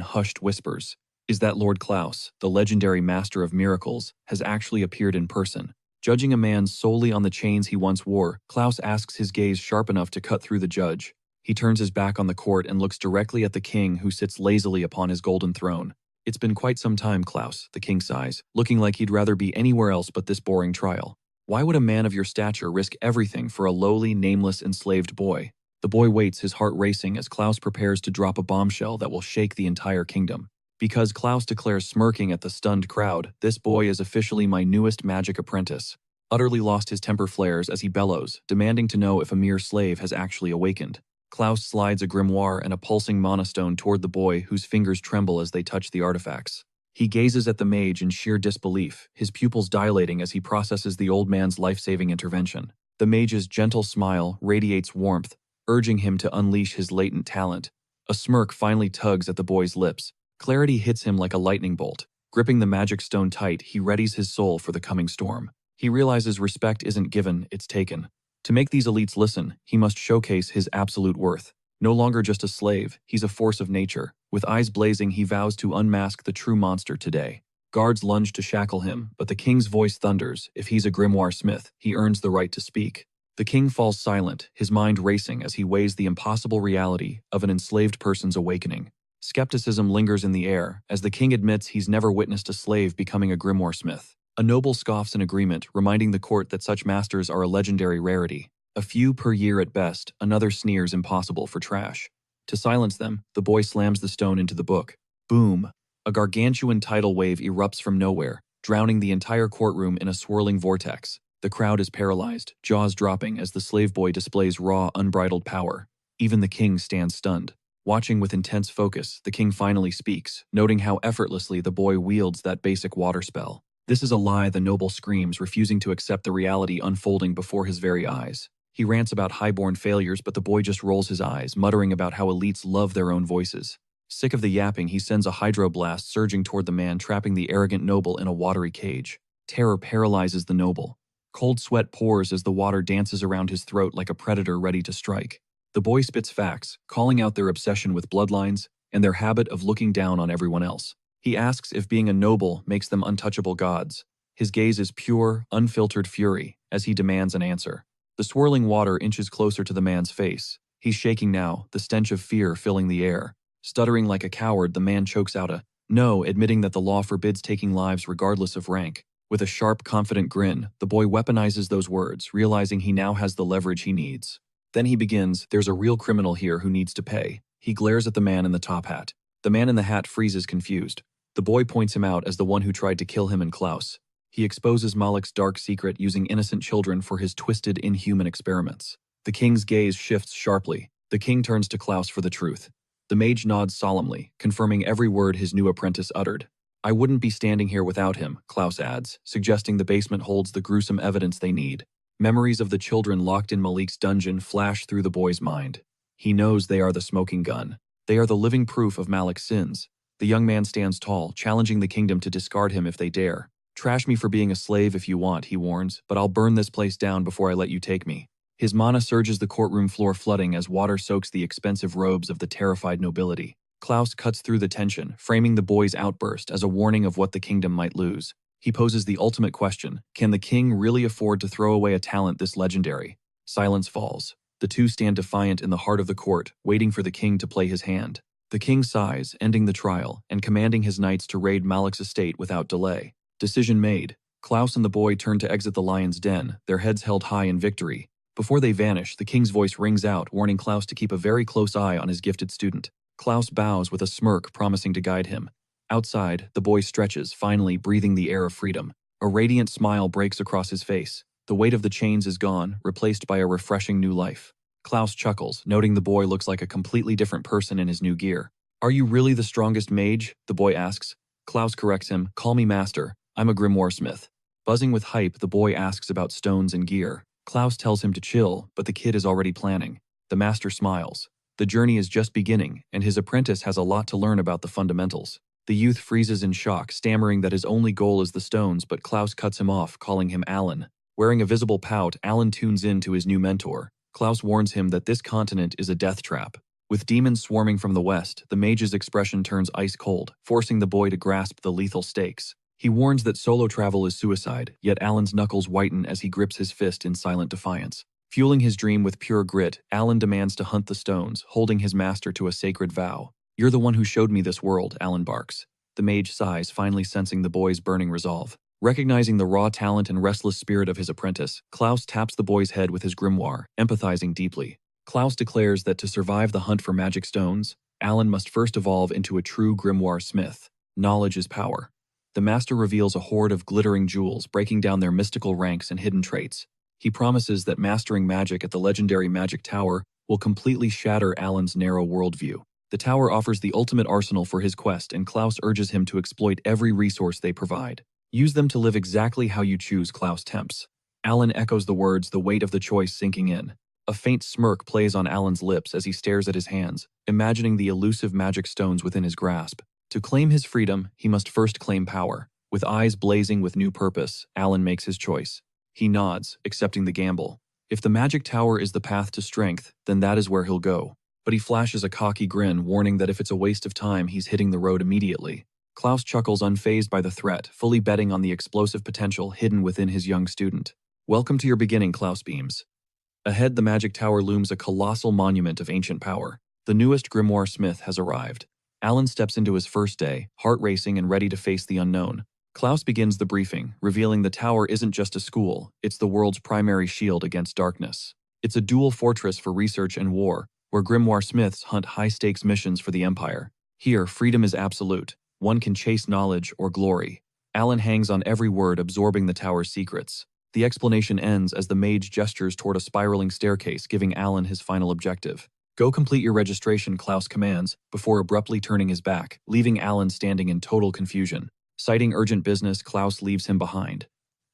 S1: hushed whispers. Is that Lord Klaus, the legendary master of miracles, has actually appeared in person? Judging a man solely on the chains he once wore, Klaus asks, his gaze sharp enough to cut through the judge. He turns his back on the court and looks directly at the king who sits lazily upon his golden throne. "It's been quite some time, Klaus," the king sighs, looking like he'd rather be anywhere else but this boring trial. Why would a man of your stature risk everything for a lowly, nameless, enslaved boy? The boy waits, his heart racing as Klaus prepares to drop a bombshell that will shake the entire kingdom. Because Klaus declares, smirking at the stunned crowd, this boy is officially my newest magic apprentice. Utterly lost, his temper flares as he bellows, demanding to know if a mere slave has actually awakened. Klaus slides a grimoire and a pulsing monostone toward the boy, whose fingers tremble as they touch the artifacts. He gazes at the mage in sheer disbelief, his pupils dilating as he processes the old man's life-saving intervention. The mage's gentle smile radiates warmth, urging him to unleash his latent talent. A smirk finally tugs at the boy's lips. Clarity hits him like a lightning bolt. Gripping the magic stone tight, he readies his soul for the coming storm. He realizes respect isn't given, it's taken. To make these elites listen, he must showcase his absolute worth. No longer just a slave, he's a force of nature. With eyes blazing, he vows to unmask the true monster today. Guards lunge to shackle him, but the king's voice thunders. If he's a grimoire smith, he earns the right to speak. The king falls silent, his mind racing as he weighs the impossible reality of an enslaved person's awakening. Skepticism lingers in the air, as the king admits he's never witnessed a slave becoming a grimoire smith. A noble scoffs in agreement, reminding the court that such masters are a legendary rarity. A few per year at best, another sneers impossible for trash. To silence them, the boy slams the stone into the book. Boom! A gargantuan tidal wave erupts from nowhere, drowning the entire courtroom in a swirling vortex. The crowd is paralyzed, jaws dropping as the slave boy displays raw, unbridled power. Even the king stands stunned. Watching with intense focus, the king finally speaks, noting how effortlessly the boy wields that basic water spell. This is a lie, the noble screams, refusing to accept the reality unfolding before his very eyes. He rants about highborn failures, but the boy just rolls his eyes, muttering about how elites love their own voices. Sick of the yapping, he sends a hydroblast surging toward the man, trapping the arrogant noble in a watery cage. Terror paralyzes the noble. Cold sweat pours as the water dances around his throat like a predator ready to strike. The boy spits facts, calling out their obsession with bloodlines and their habit of looking down on everyone else. He asks if being a noble makes them untouchable gods. His gaze is pure, unfiltered fury as he demands an answer. The swirling water inches closer to the man's face. He's shaking now, the stench of fear filling the air. Stuttering like a coward, the man chokes out a no, admitting that the law forbids taking lives regardless of rank. With a sharp, confident grin, the boy weaponizes those words, realizing he now has the leverage he needs. Then he begins, there's a real criminal here who needs to pay. He glares at the man in the top hat. The man in the hat freezes, confused. The boy points him out as the one who tried to kill him and Klaus. He exposes Malik's dark secret, using innocent children for his twisted, inhuman experiments. The king's gaze shifts sharply. The king turns to Klaus for the truth. The mage nods solemnly, confirming every word his new apprentice uttered. I wouldn't be standing here without him, Klaus adds, suggesting the basement holds the gruesome evidence they need. Memories of the children locked in Malik's dungeon flash through the boy's mind. He knows they are the smoking gun. They are the living proof of Malik's sins. The young man stands tall, challenging the kingdom to discard him if they dare. Trash me for being a slave if you want, he warns, but I'll burn this place down before I let you take me. His mana surges the courtroom floor, flooding as water soaks the expensive robes of the terrified nobility. Klaus cuts through the tension, framing the boy's outburst as a warning of what the kingdom might lose. He poses the ultimate question: can the king really afford to throw away a talent this legendary? Silence falls. The two stand defiant in the heart of the court, waiting for the king to play his hand. The king sighs, ending the trial, and commanding his knights to raid Malik's estate without delay. Decision made. Klaus and the boy turn to exit the lion's den, their heads held high in victory. Before they vanish, the king's voice rings out, warning Klaus to keep a very close eye on his gifted student. Klaus bows with a smirk, promising to guide him. Outside, the boy stretches, finally breathing the air of freedom. A radiant smile breaks across his face. The weight of the chains is gone, replaced by a refreshing new life. Klaus chuckles, noting the boy looks like a completely different person in his new gear. Are you really the strongest mage? The boy asks. Klaus corrects him, call me master. I'm a grimoire smith. Buzzing with hype, the boy asks about stones and gear. Klaus tells him to chill, but the kid is already planning. The master smiles. The journey is just beginning, and his apprentice has a lot to learn about the fundamentals. The youth freezes in shock, stammering that his only goal is the stones, but Klaus cuts him off, calling him Alan. Wearing a visible pout, Alan tunes in to his new mentor. Klaus warns him that this continent is a death trap. With demons swarming from the west, the mage's expression turns ice cold, forcing the boy to grasp the lethal stakes. He warns that solo travel is suicide, yet Alan's knuckles whiten as he grips his fist in silent defiance. Fueling his dream with pure grit, Alan demands to hunt the stones, holding his master to a sacred vow. You're the one who showed me this world, Alan barks. The mage sighs, finally sensing the boy's burning resolve. Recognizing the raw talent and restless spirit of his apprentice, Klaus taps the boy's head with his grimoire, empathizing deeply. Klaus declares that to survive the hunt for magic stones, Alan must first evolve into a true grimoire smith. Knowledge is power. The master reveals a hoard of glittering jewels, breaking down their mystical ranks and hidden traits. He promises that mastering magic at the legendary Magic Tower will completely shatter Alan's narrow worldview. The tower offers the ultimate arsenal for his quest, and Klaus urges him to exploit every resource they provide. Use them to live exactly how you choose, Klaus tempts. Alan echoes the words, the weight of the choice sinking in. A faint smirk plays on Alan's lips as he stares at his hands, imagining the elusive magic stones within his grasp. To claim his freedom, he must first claim power. With eyes blazing with new purpose, Alan makes his choice. He nods, accepting the gamble. If the Magic Tower is the path to strength, then that is where he'll go. But he flashes a cocky grin, warning that if it's a waste of time, he's hitting the road immediately. Klaus chuckles, unfazed by the threat, fully betting on the explosive potential hidden within his young student. Welcome to your beginning, Klaus beams. Ahead, the Magic Tower looms, a colossal monument of ancient power. The newest grimoire smith has arrived. Alan steps into his first day, heart racing and ready to face the unknown. Klaus begins the briefing, revealing the tower isn't just a school, it's the world's primary shield against darkness. It's a dual fortress for research and war, where grimoire smiths hunt high-stakes missions for the Empire. Here, freedom is absolute. One can chase knowledge or glory. Alan hangs on every word, absorbing the tower's secrets. The explanation ends as the mage gestures toward a spiraling staircase, giving Alan his final objective. Go complete your registration, Klaus commands, before abruptly turning his back, leaving Alan standing in total confusion. Citing urgent business, Klaus leaves him behind.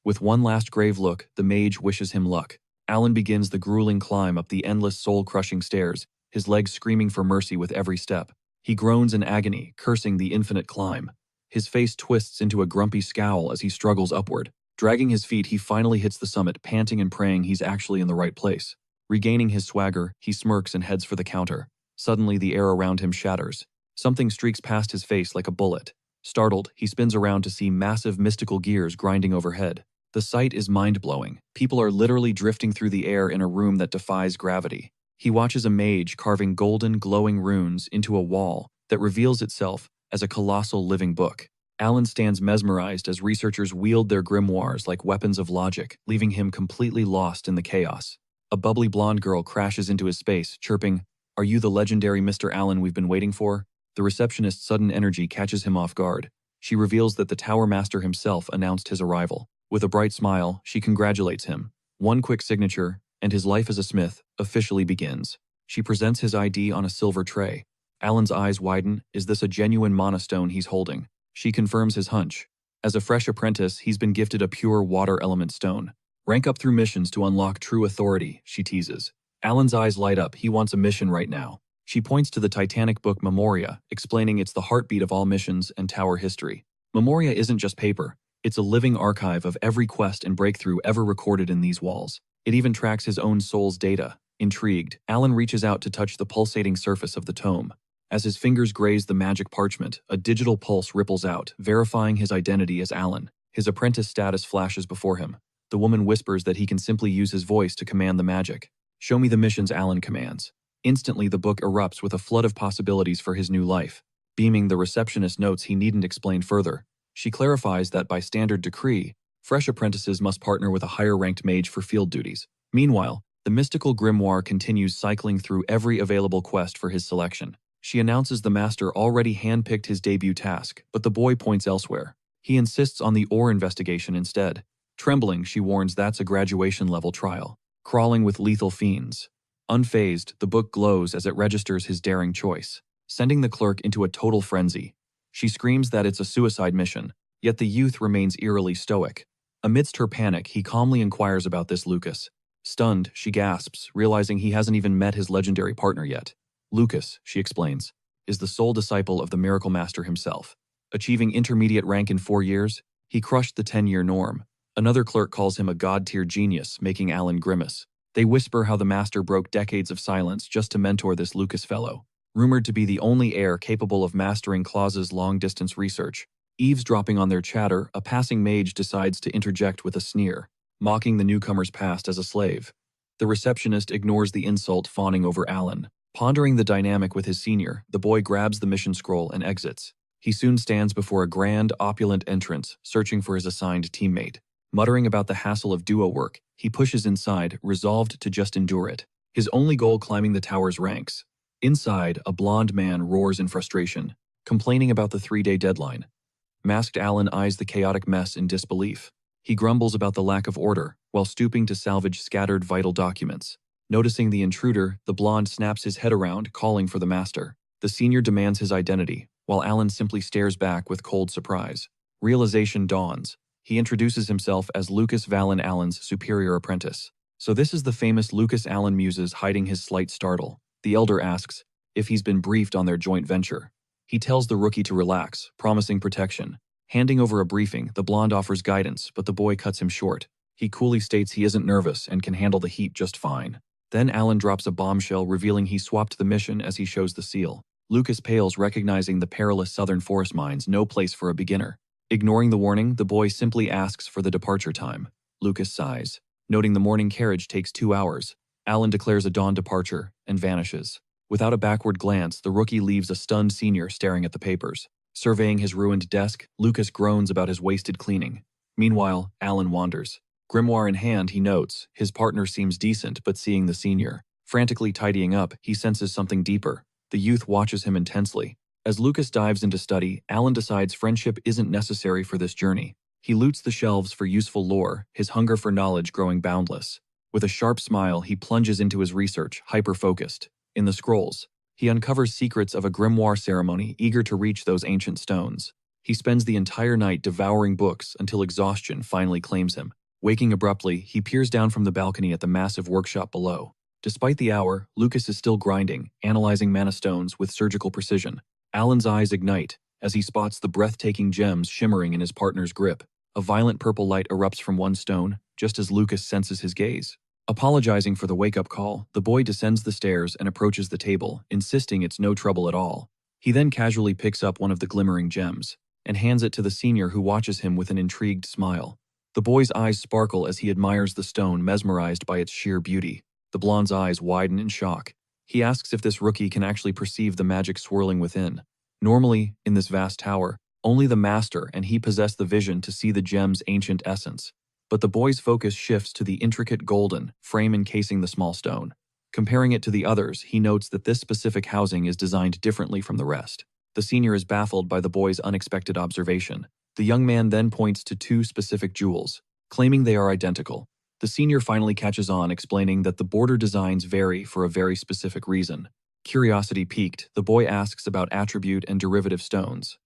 S1: With one last grave look, the mage wishes him luck. Alan begins the grueling climb up the endless soul-crushing stairs, his legs screaming for mercy with every step. He groans in agony, cursing the infinite climb. His face twists into a grumpy scowl as he struggles upward. Dragging his feet, he finally hits the summit, panting and praying he's actually in the right place. Regaining his swagger, he smirks and heads for the counter. Suddenly, the air around him shatters. Something streaks past his face like a bullet. Startled, he spins around to see massive mystical gears grinding overhead. The sight is mind-blowing. People are literally drifting through the air in a room that defies gravity. He watches a mage carving golden, glowing runes into a wall that reveals itself as a colossal living book. Alan stands mesmerized as researchers wield their grimoires like weapons of logic, leaving him completely lost in the chaos. A bubbly blonde girl crashes into his space, chirping, "Are you the legendary Mr. Allen we've been waiting for?" The receptionist's sudden energy catches him off guard. She reveals that the Tower Master himself announced his arrival. With a bright smile, she congratulates him. One quick signature, and his life as a smith officially begins. She presents his ID on a silver tray. Alan's eyes widen. Is this a genuine monostone he's holding? She confirms his hunch. As a fresh apprentice, he's been gifted a pure water element stone. Rank up through missions to unlock true authority, she teases. Alan's eyes light up. He wants a mission right now. She points to the titanic book Memoria, explaining it's the heartbeat of all missions and tower history. Memoria isn't just paper. It's a living archive of every quest and breakthrough ever recorded in these walls. It even tracks his own soul's data. Intrigued, Alan reaches out to touch the pulsating surface of the tome. As his fingers graze the magic parchment, a digital pulse ripples out, verifying his identity as Alan. His apprentice status flashes before him. The woman whispers that he can simply use his voice to command the magic. Show me the missions, Alan commands. Instantly, the book erupts with a flood of possibilities for his new life. Beaming, the receptionist notes he needn't explain further. She clarifies that by standard decree, fresh apprentices must partner with a higher-ranked mage for field duties. Meanwhile, the mystical grimoire continues cycling through every available quest for his selection. She announces the master already handpicked his debut task, but the boy points elsewhere. He insists on the ore investigation instead. Trembling, she warns that's a graduation-level trial. Crawling with lethal fiends. Unfazed, the book glows as it registers his daring choice, sending the clerk into a total frenzy. She screams that it's a suicide mission, yet the youth remains eerily stoic. Amidst her panic, he calmly inquires about this Lucas. Stunned, she gasps, realizing he hasn't even met his legendary partner yet. Lucas, she explains, is the sole disciple of the Miracle Master himself. Achieving intermediate rank in 4 years, he crushed the 10-year norm. Another clerk calls him a god-tier genius, making Alan grimace. They whisper how the master broke decades of silence just to mentor this Lucas fellow. Rumored to be the only heir capable of mastering Claus's long-distance research. Eavesdropping on their chatter, a passing mage decides to interject with a sneer, mocking the newcomer's past as a slave. The receptionist ignores the insult, fawning over Alan. Pondering the dynamic with his senior, the boy grabs the mission scroll and exits. He soon stands before a grand, opulent entrance, searching for his assigned teammate. Muttering about the hassle of duo work, he pushes inside, resolved to just endure it. His only goal climbing the tower's ranks. Inside, a blond man roars in frustration, complaining about the 3-day deadline. Masked Alan eyes the chaotic mess in disbelief. He grumbles about the lack of order, while stooping to salvage scattered vital documents. Noticing the intruder, the blonde snaps his head around, calling for the master. The senior demands his identity, while Alan simply stares back with cold surprise. Realization dawns. He introduces himself as Lucas Valen Allen's superior apprentice. So this is the famous Lucas Allen Muses hiding his slight startle. The elder asks if he's been briefed on their joint venture. He tells the rookie to relax, promising protection. Handing over a briefing, the blonde offers guidance, but the boy cuts him short. He coolly states he isn't nervous and can handle the heat just fine. Then Alan drops a bombshell, revealing he swapped the mission as he shows the seal. Lucas pales, recognizing the perilous southern forest mines, no place for a beginner. Ignoring the warning, the boy simply asks for the departure time. Lucas sighs. Noting the morning carriage takes 2 hours, Alan declares a dawn departure and vanishes. Without a backward glance, the rookie leaves a stunned senior staring at the papers. Surveying his ruined desk, Lucas groans about his wasted cleaning. Meanwhile, Alan wanders. Grimoire in hand, he notes his partner seems decent, but seeing the senior frantically tidying up, he senses something deeper. The youth watches him intensely. As Lucas dives into study, Alan decides friendship isn't necessary for this journey. He loots the shelves for useful lore, his hunger for knowledge growing boundless. With a sharp smile, he plunges into his research, hyper-focused. In the scrolls, he uncovers secrets of a grimoire ceremony, eager to reach those ancient stones. He spends the entire night devouring books until exhaustion finally claims him. Waking abruptly, he peers down from the balcony at the massive workshop below. Despite the hour, Lucas is still grinding, analyzing mana stones with surgical precision. Alan's eyes ignite as he spots the breathtaking gems shimmering in his partner's grip. A violent purple light erupts from one stone, just as Lucas senses his gaze. Apologizing for the wake-up call, the boy descends the stairs and approaches the table, insisting it's no trouble at all. He then casually picks up one of the glimmering gems and hands it to the senior, who watches him with an intrigued smile. The boy's eyes sparkle as he admires the stone, mesmerized by its sheer beauty. The blonde's eyes widen in shock. He asks if this rookie can actually perceive the magic swirling within. Normally, in this vast tower, only the master and he possess the vision to see the gem's ancient essence. But the boy's focus shifts to the intricate golden frame encasing the small stone. Comparing it to the others, he notes that this specific housing is designed differently from the rest. The senior is baffled by the boy's unexpected observation. The young man then points to 2 specific jewels, claiming they are identical. The senior finally catches on, explaining that the border designs vary for a very specific reason. Curiosity piqued, the boy asks about attribute and derivative stones.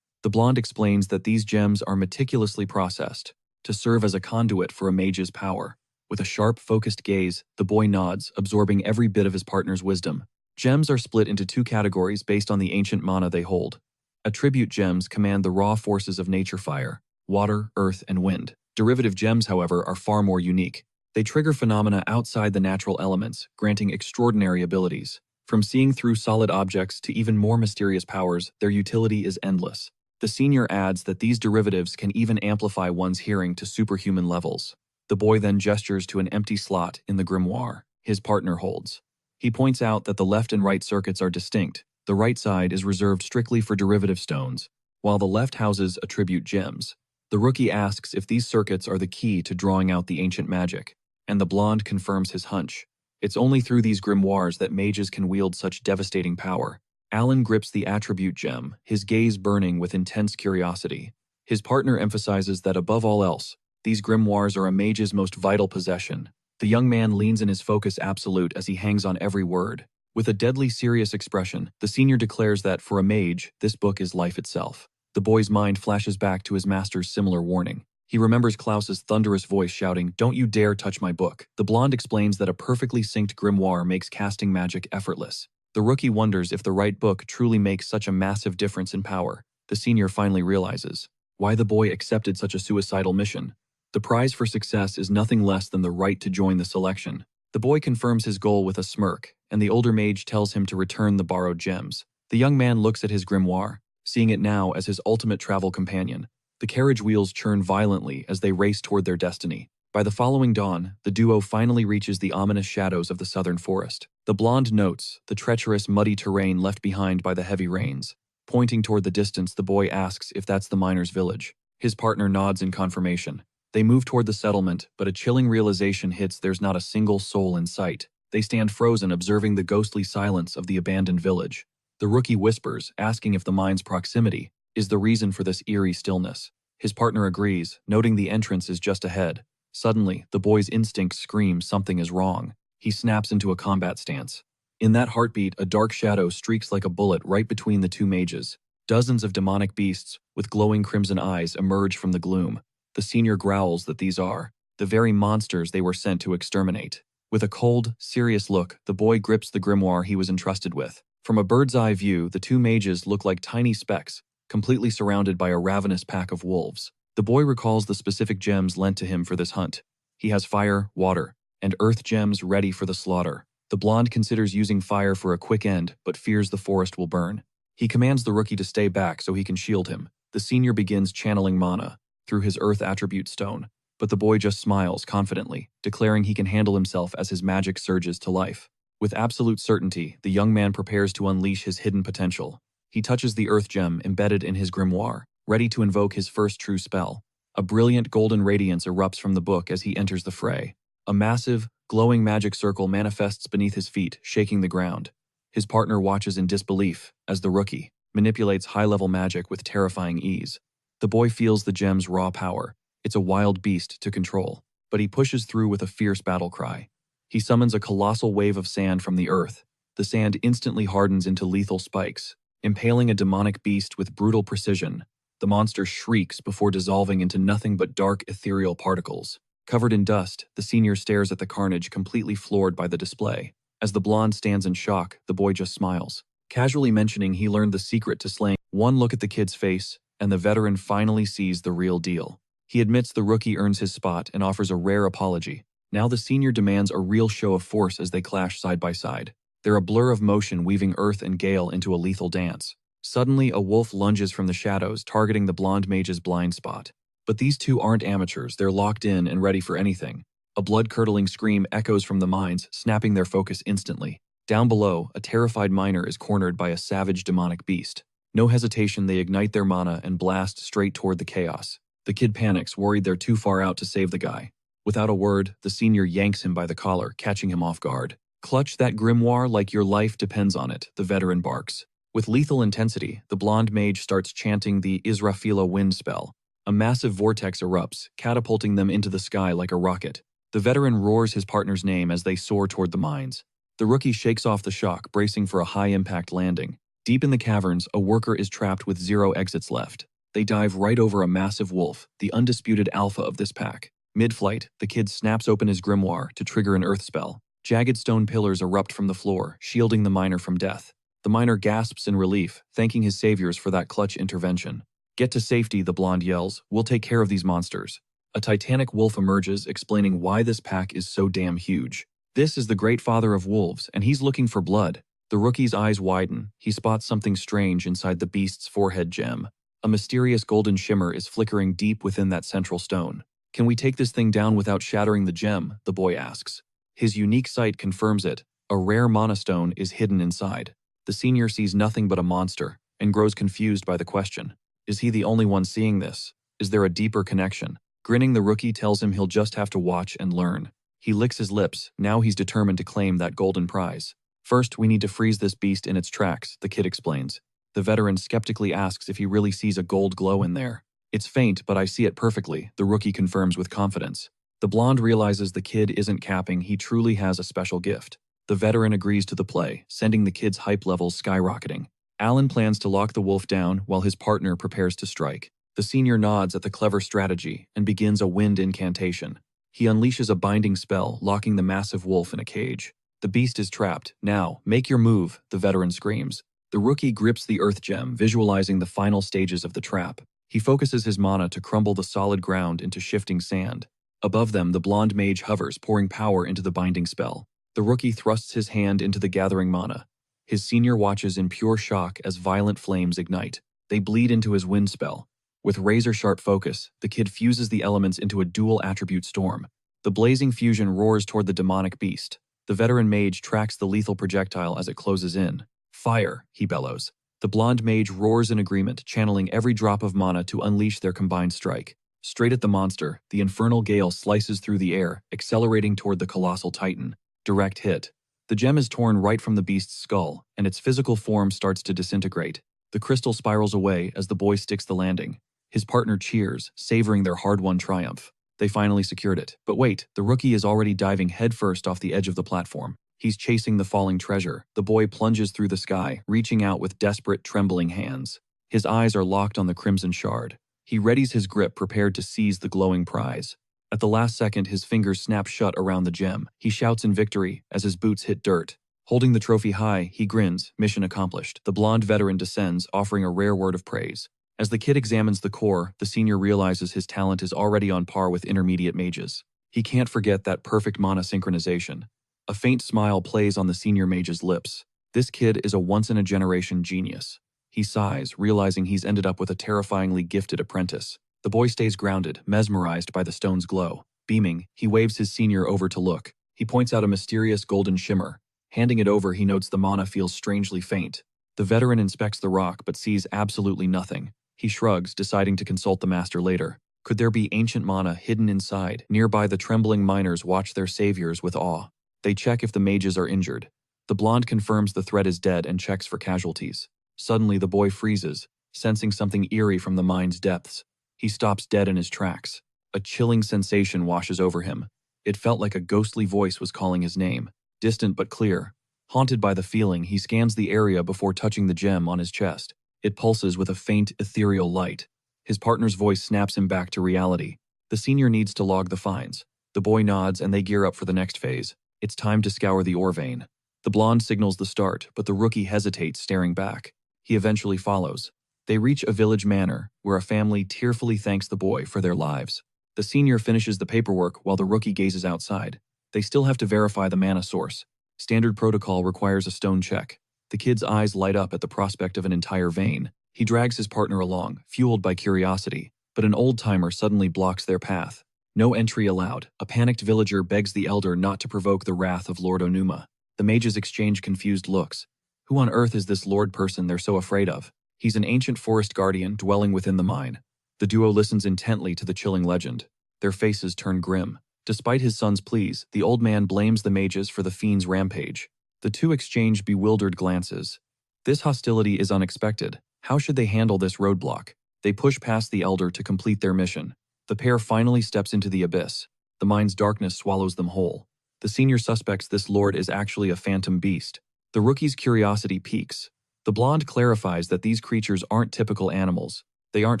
S1: The blonde explains that these gems are meticulously processed to serve as a conduit for a mage's power. With a sharp, focused gaze, the boy nods, absorbing every bit of his partner's wisdom. Gems are split into 2 categories based on the ancient mana they hold. Attribute gems command the raw forces of nature: fire, water, earth, and wind. Derivative gems, however, are far more unique. They trigger phenomena outside the natural elements, granting extraordinary abilities. From seeing through solid objects to even more mysterious powers, their utility is endless. The senior adds that these derivatives can even amplify one's hearing to superhuman levels. The boy then gestures to an empty slot in the grimoire his partner holds. He points out that the left and right circuits are distinct. The right side is reserved strictly for derivative stones, while the left houses attribute gems. The rookie asks if these circuits are the key to drawing out the ancient magic, and the blonde confirms his hunch. It's only through these grimoires that mages can wield such devastating power. Alan grips the attribute gem, his gaze burning with intense curiosity. His partner emphasizes that above all else, these grimoires are a mage's most vital possession. The young man leans in his focus absolute as he hangs on every word. With a deadly serious expression, the senior declares that for a mage, this book is life itself. The boy's mind flashes back to his master's similar warning. He remembers Klaus's thunderous voice shouting, "Don't you dare touch my book." The blonde explains that a perfectly synced grimoire makes casting magic effortless. The rookie wonders if the right book truly makes such a massive difference in power. The senior finally realizes why the boy accepted such a suicidal mission. The prize for success is nothing less than the right to join the selection. The boy confirms his goal with a smirk, and the older mage tells him to return the borrowed gems. The young man looks at his grimoire, seeing it now as his ultimate travel companion. The carriage wheels churn violently as they race toward their destiny. By the following dawn, the duo finally reaches the ominous shadows of the southern forest. The blonde notes the treacherous, muddy terrain left behind by the heavy rains. Pointing toward the distance, the boy asks if that's the miner's village. His partner nods in confirmation. They move toward the settlement, but a chilling realization hits: there's not a single soul in sight. They stand frozen, observing the ghostly silence of the abandoned village. The rookie whispers, asking if the mine's proximity is the reason for this eerie stillness. His partner agrees, noting the entrance is just ahead. Suddenly, the boy's instinct screams something is wrong. He snaps into a combat stance. In that heartbeat, a dark shadow streaks like a bullet right between the two mages. Dozens of demonic beasts with glowing crimson eyes emerge from the gloom. The senior growls that these are the very monsters they were sent to exterminate. With a cold, serious look, the boy grips the grimoire he was entrusted with. From a bird's-eye view, the two mages look like tiny specks, completely surrounded by a ravenous pack of wolves. The boy recalls the specific gems lent to him for this hunt. He has fire, water, and earth gems ready for the slaughter. The blonde considers using fire for a quick end, but fears the forest will burn. He commands the rookie to stay back so he can shield him. The senior begins channeling mana through his earth attribute stone, but the boy just smiles confidently, declaring he can handle himself as his magic surges to life. With absolute certainty, the young man prepares to unleash his hidden potential. He touches the earth gem embedded in his grimoire, ready to invoke his first true spell. A brilliant golden radiance erupts from the book as he enters the fray. A massive, glowing magic circle manifests beneath his feet, shaking the ground. His partner watches in disbelief as the rookie manipulates high-level magic with terrifying ease. The boy feels the gem's raw power. It's a wild beast to control, but he pushes through with a fierce battle cry. He summons a colossal wave of sand from the earth. The sand instantly hardens into lethal spikes, impaling a demonic beast with brutal precision. The monster shrieks before dissolving into nothing but dark, ethereal particles. Covered in dust, the senior stares at the carnage, completely floored by the display. As the blonde stands in shock, the boy just smiles, casually mentioning he learned the secret to slaying. One look at the kid's face, and the veteran finally sees the real deal. He admits the rookie earns his spot and offers a rare apology. Now the senior demands a real show of force as they clash side by side. They're a blur of motion, weaving earth and gale into a lethal dance. Suddenly, a wolf lunges from the shadows, targeting the blonde mage's blind spot. But these two aren't amateurs, they're locked in and ready for anything. A blood-curdling scream echoes from the mines, snapping their focus instantly. Down below, a terrified miner is cornered by a savage demonic beast. No hesitation, they ignite their mana and blast straight toward the chaos. The kid panics, worried they're too far out to save the guy. Without a word, the senior yanks him by the collar, catching him off guard. "Clutch that grimoire like your life depends on it," the veteran barks. With lethal intensity, the blonde mage starts chanting the Israfila wind spell. A massive vortex erupts, catapulting them into the sky like a rocket. The veteran roars his partner's name as they soar toward the mines. The rookie shakes off the shock, bracing for a high-impact landing. Deep in the caverns, a worker is trapped with 0 exits left. They dive right over a massive wolf, the undisputed alpha of this pack. Mid-flight, the kid snaps open his grimoire to trigger an earth spell. Jagged stone pillars erupt from the floor, shielding the miner from death. The miner gasps in relief, thanking his saviors for that clutch intervention. "Get to safety," the blonde yells. "We'll take care of these monsters." A titanic wolf emerges, explaining why this pack is so damn huge. This is the great father of wolves, and he's looking for blood. The rookie's eyes widen. He spots something strange inside the beast's forehead gem. A mysterious golden shimmer is flickering deep within that central stone. "Can we take this thing down without shattering the gem?" the boy asks. His unique sight confirms it. A rare mana stone is hidden inside. The senior sees nothing but a monster, and grows confused by the question. Is he the only one seeing this? Is there a deeper connection? Grinning, the rookie tells him he'll just have to watch and learn. He licks his lips. Now he's determined to claim that golden prize. "First, we need to freeze this beast in its tracks," the kid explains. The veteran skeptically asks if he really sees a gold glow in there. "It's faint, but I see it perfectly," the rookie confirms with confidence. The blonde realizes the kid isn't capping, he truly has a special gift. The veteran agrees to the play, sending the kid's hype levels skyrocketing. Alan plans to lock the wolf down while his partner prepares to strike. The senior nods at the clever strategy and begins a wind incantation. He unleashes a binding spell, locking the massive wolf in a cage. The beast is trapped. "Now, make your move," the veteran screams. The rookie grips the earth gem, visualizing the final stages of the trap. He focuses his mana to crumble the solid ground into shifting sand. Above them, the blonde mage hovers, pouring power into the binding spell. The rookie thrusts his hand into the gathering mana. His senior watches in pure shock as violent flames ignite. They bleed into his wind spell. With razor-sharp focus, the kid fuses the elements into a dual-attribute storm. The blazing fusion roars toward the demonic beast. The veteran mage tracks the lethal projectile as it closes in. "Fire," he bellows. The blonde mage roars in agreement, channeling every drop of mana to unleash their combined strike. Straight at the monster, the infernal gale slices through the air, accelerating toward the colossal titan. Direct hit. The gem is torn right from the beast's skull, and its physical form starts to disintegrate. The crystal spirals away as the boy sticks the landing. His partner cheers, savoring their hard-won triumph. They finally secured it. But wait, the rookie is already diving headfirst off the edge of the platform. He's chasing the falling treasure. The boy plunges through the sky, reaching out with desperate, trembling hands. His eyes are locked on the crimson shard. He readies his grip, prepared to seize the glowing prize. At the last second, his fingers snap shut around the gem. He shouts in victory as his boots hit dirt. Holding the trophy high, he grins, mission accomplished. The blonde veteran descends, offering a rare word of praise. As the kid examines the core, the senior realizes his talent is already on par with intermediate mages. He can't forget that perfect mana synchronization. A faint smile plays on the senior mage's lips. This kid is a once-in-a-generation genius. He sighs, realizing he's ended up with a terrifyingly gifted apprentice. The boy stays grounded, mesmerized by the stone's glow. Beaming, he waves his senior over to look. He points out a mysterious golden shimmer. Handing it over, he notes the mana feels strangely faint. The veteran inspects the rock but sees absolutely nothing. He shrugs, deciding to consult the master later. Could there be ancient mana hidden inside? Nearby, the trembling miners watch their saviors with awe. They check if the mages are injured. The blonde confirms the threat is dead and checks for casualties. Suddenly, the boy freezes, sensing something eerie from the mine's depths. He stops dead in his tracks. A chilling sensation washes over him. It felt like a ghostly voice was calling his name, distant but clear. Haunted by the feeling, he scans the area before touching the gem on his chest. It pulses with a faint, ethereal light. His partner's voice snaps him back to reality. The senior needs to log the finds. The boy nods and they gear up for the next phase. It's time to scour the ore vein. The blonde signals the start, but the rookie hesitates, staring back. He eventually follows. They reach a village manor, where a family tearfully thanks the boy for their lives. The senior finishes the paperwork while the rookie gazes outside. They still have to verify the mana source. Standard protocol requires a stone check. The kid's eyes light up at the prospect of an entire vein. He drags his partner along, fueled by curiosity, but an old-timer suddenly blocks their path. No entry allowed. A panicked villager begs the elder not to provoke the wrath of Lord Onuma. The mages exchange confused looks. Who on earth is this lord person they're so afraid of? He's an ancient forest guardian dwelling within the mine. The duo listens intently to the chilling legend. Their faces turn grim. Despite his son's pleas, the old man blames the mages for the fiend's rampage. The two exchange bewildered glances. This hostility is unexpected. How should they handle this roadblock? They push past the elder to complete their mission. The pair finally steps into the abyss. The mine's darkness swallows them whole. The senior suspects this lord is actually a phantom beast. The rookie's curiosity piques. The blonde clarifies that these creatures aren't typical animals. They aren't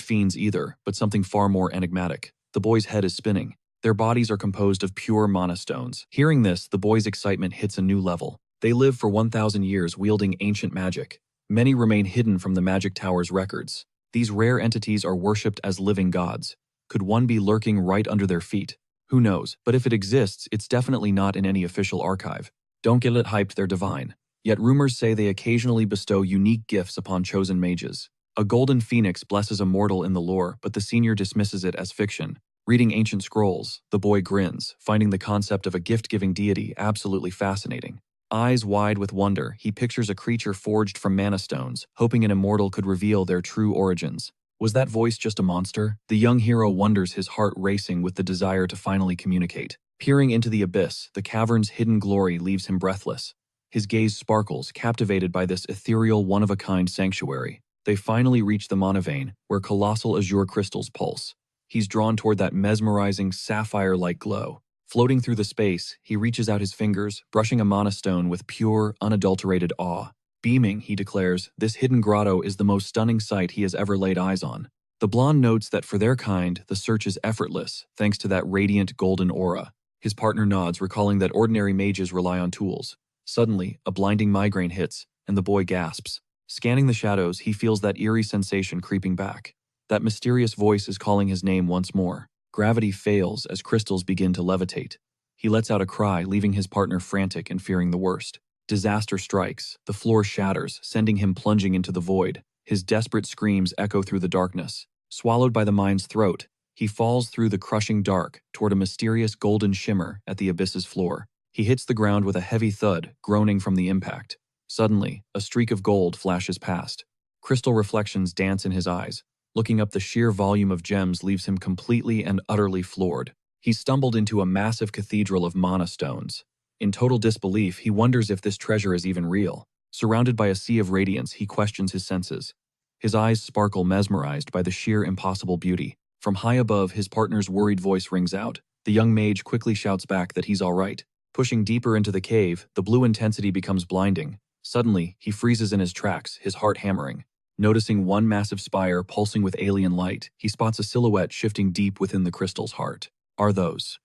S1: fiends either, but something far more enigmatic. The boy's head is spinning. Their bodies are composed of pure mana stones. Hearing this, the boy's excitement hits a new level. They live for 1,000 years wielding ancient magic. Many remain hidden from the Magic Tower's records. These rare entities are worshipped as living gods. Could one be lurking right under their feet? Who knows, but if it exists, it's definitely not in any official archive. Don't get it hyped, they're divine. Yet rumors say they occasionally bestow unique gifts upon chosen mages. A golden phoenix blesses a mortal in the lore, but the senior dismisses it as fiction. Reading ancient scrolls, the boy grins, finding the concept of a gift-giving deity absolutely fascinating. Eyes wide with wonder, he pictures a creature forged from mana stones, hoping an immortal could reveal their true origins. Was that voice just a monster? The young hero wonders, his heart racing with the desire to finally communicate. Peering into the abyss, the cavern's hidden glory leaves him breathless. His gaze sparkles, captivated by this ethereal, one-of-a-kind sanctuary. They finally reach the mana vein, where colossal azure crystals pulse. He's drawn toward that mesmerizing, sapphire-like glow. Floating through the space, he reaches out his fingers, brushing a mana stone with pure, unadulterated awe. Beaming, he declares, this hidden grotto is the most stunning sight he has ever laid eyes on. The blonde notes that for their kind, the search is effortless, thanks to that radiant golden aura. His partner nods, recalling that ordinary mages rely on tools. Suddenly, a blinding migraine hits, and the boy gasps. Scanning the shadows, he feels that eerie sensation creeping back. That mysterious voice is calling his name once more. Gravity fails as crystals begin to levitate. He lets out a cry, leaving his partner frantic and fearing the worst. Disaster strikes. The floor shatters, sending him plunging into the void. His desperate screams echo through the darkness. Swallowed by the mine's throat, he falls through the crushing dark toward a mysterious golden shimmer at the abyss's floor. He hits the ground with a heavy thud, groaning from the impact. Suddenly, a streak of gold flashes past. Crystal reflections dance in his eyes. Looking up, the sheer volume of gems leaves him completely and utterly floored. He stumbled into a massive cathedral of mana stones. In total disbelief, he wonders if this treasure is even real. Surrounded by a sea of radiance, he questions his senses. His eyes sparkle, mesmerized by the sheer impossible beauty. From high above, his partner's worried voice rings out. The young mage quickly shouts back that he's all right. Pushing deeper into the cave, the blue intensity becomes blinding. Suddenly, he freezes in his tracks, his heart hammering. Noticing one massive spire pulsing with alien light, he spots a silhouette shifting deep within the crystal's heart. Are those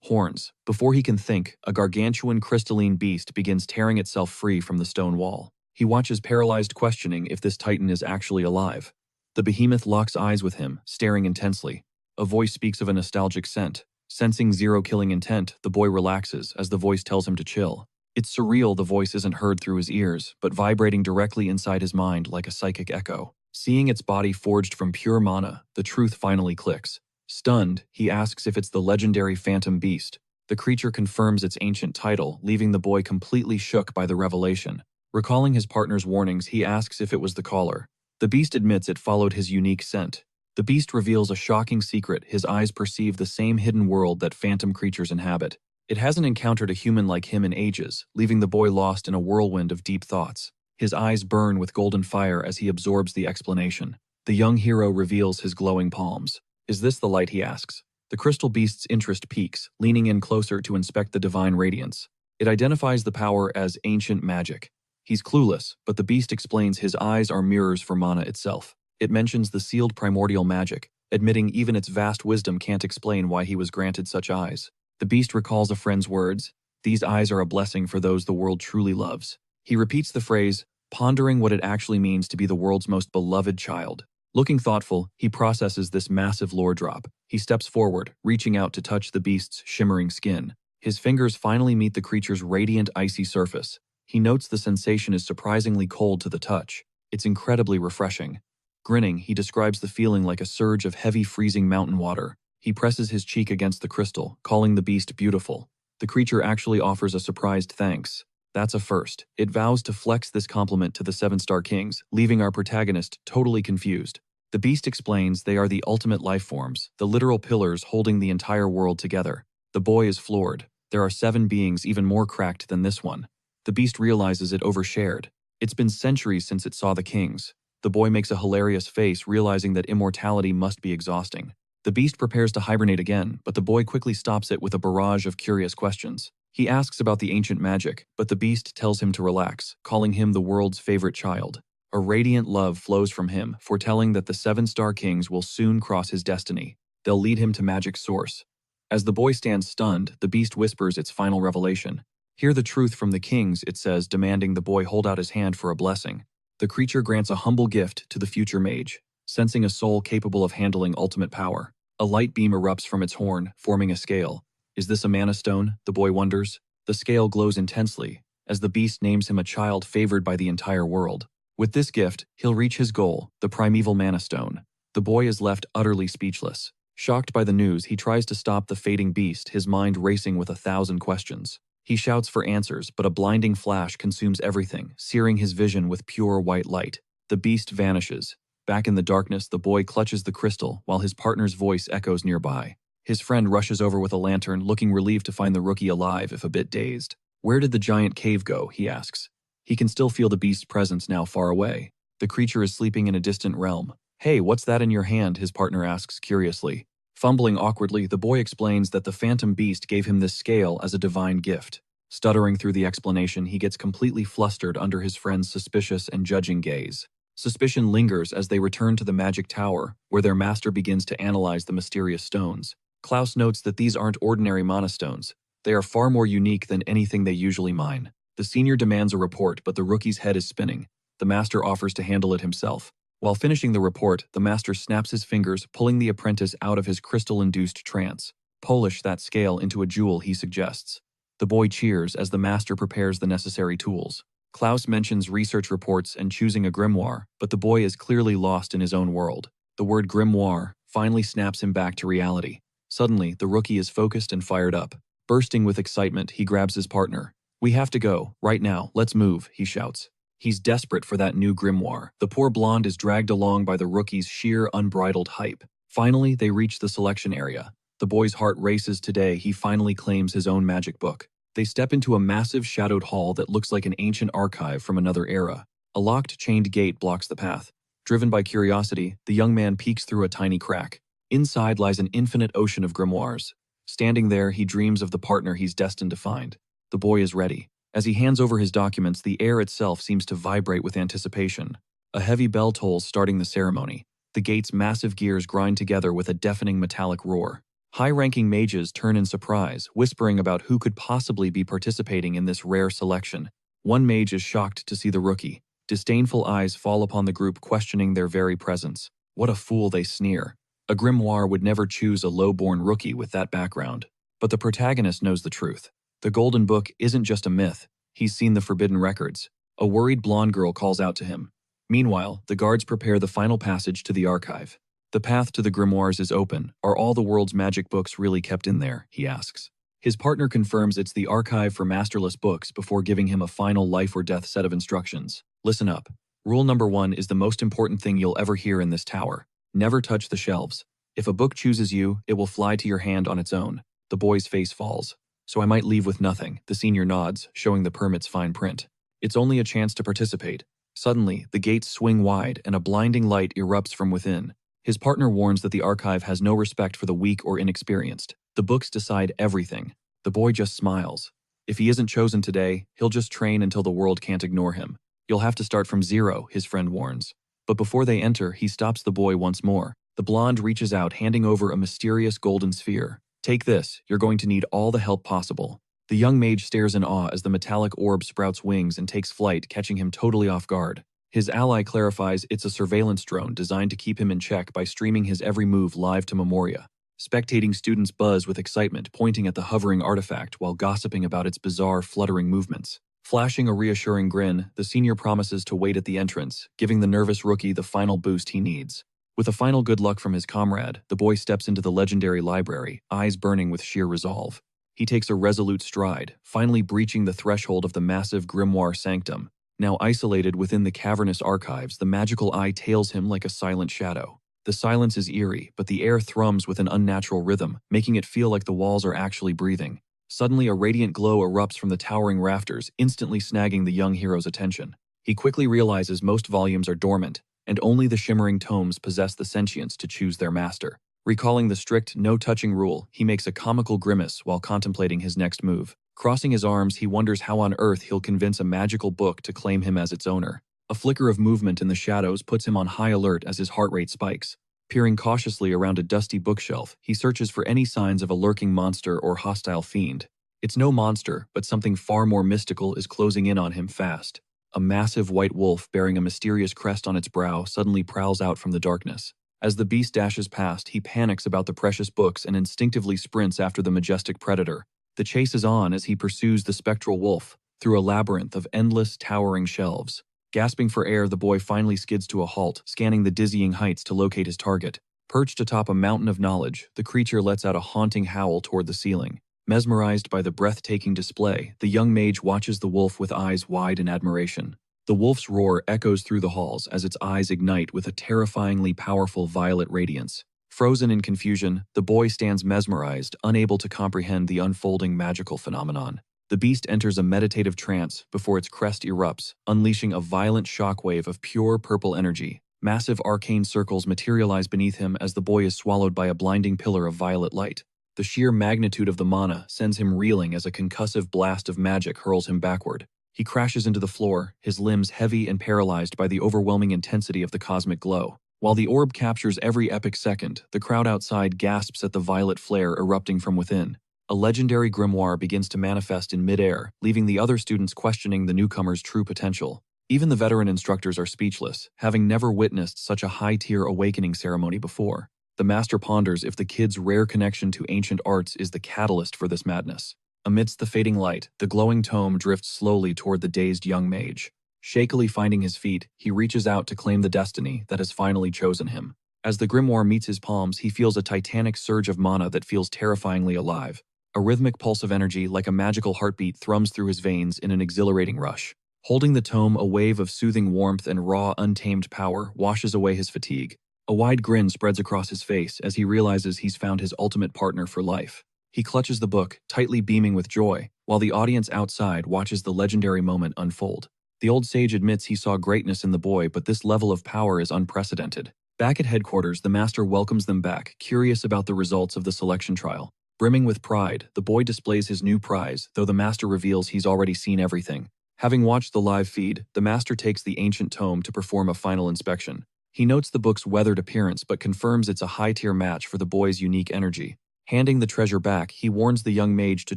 S1: horns? Before he can think, a gargantuan crystalline beast begins tearing itself free from the stone wall. He watches, paralyzed, questioning if this titan is actually alive. The behemoth locks eyes with him, staring intensely. A voice speaks of a nostalgic scent. Sensing zero killing intent, the boy relaxes as the voice tells him to chill. It's surreal. The voice isn't heard through his ears, but vibrating directly inside his mind like a psychic echo. Seeing its body forged from pure mana, the truth finally clicks. Stunned, he asks if it's the legendary Phantom Beast. The creature confirms its ancient title, leaving the boy completely shook by the revelation. Recalling his partner's warnings, he asks if it was the caller. The beast admits it followed his unique scent. The beast reveals a shocking secret. His eyes perceive the same hidden world that phantom creatures inhabit. It hasn't encountered a human like him in ages, leaving the boy lost in a whirlwind of deep thoughts. His eyes burn with golden fire as he absorbs the explanation. The young hero reveals his glowing palms. Is this the light, he asks. The crystal beast's interest peaks, leaning in closer to inspect the divine radiance. It identifies the power as ancient magic. He's clueless, but the beast explains his eyes are mirrors for mana itself. It mentions the sealed primordial magic, admitting even its vast wisdom can't explain why he was granted such eyes. The beast recalls a friend's words, "These eyes are a blessing for those the world truly loves." He repeats the phrase, pondering what it actually means to be the world's most beloved child. Looking thoughtful, he processes this massive lore drop. He steps forward, reaching out to touch the beast's shimmering skin. His fingers finally meet the creature's radiant, icy surface. He notes the sensation is surprisingly cold to the touch. It's incredibly refreshing. Grinning, he describes the feeling like a surge of heavy, freezing mountain water. He presses his cheek against the crystal, calling the beast beautiful. The creature actually offers a surprised thanks. That's a first. It vows to flex this compliment to the 7-star kings, leaving our protagonist totally confused. The beast explains they are the ultimate life forms, the literal pillars holding the entire world together. The boy is floored. There are 7 beings even more cracked than this one. The beast realizes it overshared. It's been centuries since it saw the kings. The boy makes a hilarious face, realizing that immortality must be exhausting. The beast prepares to hibernate again, but the boy quickly stops it with a barrage of curious questions. He asks about the ancient magic, but the beast tells him to relax, calling him the world's favorite child. A radiant love flows from him, foretelling that the 7-star kings will soon cross his destiny. They'll lead him to magic's source. As the boy stands stunned, the beast whispers its final revelation. "Hear the truth from the kings," it says, demanding the boy hold out his hand for a blessing. The creature grants a humble gift to the future mage, sensing a soul capable of handling ultimate power. A light beam erupts from its horn, forming a scale. Is this a mana stone? The boy wonders. The scale glows intensely, as the beast names him a child favored by the entire world. With this gift, he'll reach his goal, the primeval mana stone. The boy is left utterly speechless. Shocked by the news, he tries to stop the fading beast, his mind racing with 1,000 questions. He shouts for answers, but a blinding flash consumes everything, searing his vision with pure white light. The beast vanishes. Back in the darkness, the boy clutches the crystal, while his partner's voice echoes nearby. His friend rushes over with a lantern, looking relieved to find the rookie alive, if a bit dazed. "Where did the giant cave go?" he asks. He can still feel the beast's presence now far away. The creature is sleeping in a distant realm. "Hey, what's that in your hand?" his partner asks curiously. Fumbling awkwardly, the boy explains that the phantom beast gave him this scale as a divine gift. Stuttering through the explanation, he gets completely flustered under his friend's suspicious and judging gaze. Suspicion lingers as they return to the magic tower, where their master begins to analyze the mysterious stones. Klaus notes that these aren't ordinary mana stones. They are far more unique than anything they usually mine. The senior demands a report, but the rookie's head is spinning. The master offers to handle it himself. While finishing the report, the master snaps his fingers, pulling the apprentice out of his crystal-induced trance. "Polish that scale into a jewel," he suggests. The boy cheers as the master prepares the necessary tools. Klaus mentions research reports and choosing a grimoire, but the boy is clearly lost in his own world. The word grimoire finally snaps him back to reality. Suddenly, the rookie is focused and fired up. Bursting with excitement, he grabs his partner. "We have to go, right now, let's move," he shouts. He's desperate for that new grimoire. The poor blonde is dragged along by the rookie's sheer unbridled hype. Finally, they reach the selection area. The boy's heart races. Today, he finally claims his own magic book. They step into a massive shadowed hall that looks like an ancient archive from another era. A locked, chained gate blocks the path. Driven by curiosity, the young man peeks through a tiny crack. Inside lies an infinite ocean of grimoires. Standing there, he dreams of the partner he's destined to find. The boy is ready. As he hands over his documents, the air itself seems to vibrate with anticipation. A heavy bell tolls, starting the ceremony. The gate's massive gears grind together with a deafening metallic roar. High-ranking mages turn in surprise, whispering about who could possibly be participating in this rare selection. One mage is shocked to see the rookie. Disdainful eyes fall upon the group, questioning their very presence. What a fool, they sneer. A grimoire would never choose a low-born rookie with that background. But the protagonist knows the truth. The Golden Book isn't just a myth. He's seen the forbidden records. A worried blonde girl calls out to him. Meanwhile, the guards prepare the final passage to the archive. The path to the grimoires is open. Are all the world's magic books really kept in there? He asks. His partner confirms it's the archive for masterless books before giving him a final life or death set of instructions. Listen up. Rule number 1 is the most important thing you'll ever hear in this tower. Never touch the shelves. If a book chooses you, it will fly to your hand on its own. The boy's face falls. So I might leave with nothing. The senior nods, showing the permit's fine print. It's only a chance to participate. Suddenly, the gates swing wide and a blinding light erupts from within. His partner warns that the archive has no respect for the weak or inexperienced. The books decide everything. The boy just smiles. If he isn't chosen today, he'll just train until the world can't ignore him. You'll have to start from zero, his friend warns. But before they enter, he stops the boy once more. The blonde reaches out, handing over a mysterious golden sphere. Take this, you're going to need all the help possible. The young mage stares in awe as the metallic orb sprouts wings and takes flight, catching him totally off guard. His ally clarifies it's a surveillance drone designed to keep him in check by streaming his every move live to Memoria. Spectating students buzz with excitement, pointing at the hovering artifact while gossiping about its bizarre, fluttering movements. Flashing a reassuring grin, the senior promises to wait at the entrance, giving the nervous rookie the final boost he needs. With a final good luck from his comrade, the boy steps into the legendary library, eyes burning with sheer resolve. He takes a resolute stride, finally breaching the threshold of the massive grimoire sanctum. Now isolated within the cavernous archives, the magical eye tails him like a silent shadow. The silence is eerie, but the air thrums with an unnatural rhythm, making it feel like the walls are actually breathing. Suddenly, a radiant glow erupts from the towering rafters, instantly snagging the young hero's attention. He quickly realizes most volumes are dormant, and only the shimmering tomes possess the sentience to choose their master. Recalling the strict no-touching rule, he makes a comical grimace while contemplating his next move. Crossing his arms, he wonders how on earth he'll convince a magical book to claim him as its owner. A flicker of movement in the shadows puts him on high alert as his heart rate spikes. Peering cautiously around a dusty bookshelf, he searches for any signs of a lurking monster or hostile fiend. It's no monster, but something far more mystical is closing in on him fast. A massive white wolf bearing a mysterious crest on its brow suddenly prowls out from the darkness. As the beast dashes past, he panics about the precious books and instinctively sprints after the majestic predator. The chase is on as he pursues the spectral wolf through a labyrinth of endless, towering shelves. Gasping for air, the boy finally skids to a halt, scanning the dizzying heights to locate his target. Perched atop a mountain of knowledge, the creature lets out a haunting howl toward the ceiling. Mesmerized by the breathtaking display, the young mage watches the wolf with eyes wide in admiration. The wolf's roar echoes through the halls as its eyes ignite with a terrifyingly powerful violet radiance. Frozen in confusion, the boy stands mesmerized, unable to comprehend the unfolding magical phenomenon. The beast enters a meditative trance before its crest erupts, unleashing a violent shockwave of pure purple energy. Massive arcane circles materialize beneath him as the boy is swallowed by a blinding pillar of violet light. The sheer magnitude of the mana sends him reeling as a concussive blast of magic hurls him backward. He crashes into the floor, his limbs heavy and paralyzed by the overwhelming intensity of the cosmic glow. While the orb captures every epic second, the crowd outside gasps at the violet flare erupting from within. A legendary grimoire begins to manifest in midair, leaving the other students questioning the newcomer's true potential. Even the veteran instructors are speechless, having never witnessed such a high-tier awakening ceremony before. The master ponders if the kid's rare connection to ancient arts is the catalyst for this madness. Amidst the fading light, the glowing tome drifts slowly toward the dazed young mage. Shakily finding his feet, he reaches out to claim the destiny that has finally chosen him. As the grimoire meets his palms, he feels a titanic surge of mana that feels terrifyingly alive. A rhythmic pulse of energy, like a magical heartbeat, thrums through his veins in an exhilarating rush. Holding the tome, a wave of soothing warmth and raw, untamed power washes away his fatigue. A wide grin spreads across his face as he realizes he's found his ultimate partner for life. He clutches the book, tightly beaming with joy, while the audience outside watches the legendary moment unfold. The old sage admits he saw greatness in the boy, but this level of power is unprecedented. Back at headquarters, the master welcomes them back, curious about the results of the selection trial. Brimming with pride, the boy displays his new prize, though the master reveals he's already seen everything. Having watched the live feed, the master takes the ancient tome to perform a final inspection. He notes the book's weathered appearance but confirms it's a high-tier match for the boy's unique energy. Handing the treasure back, he warns the young mage to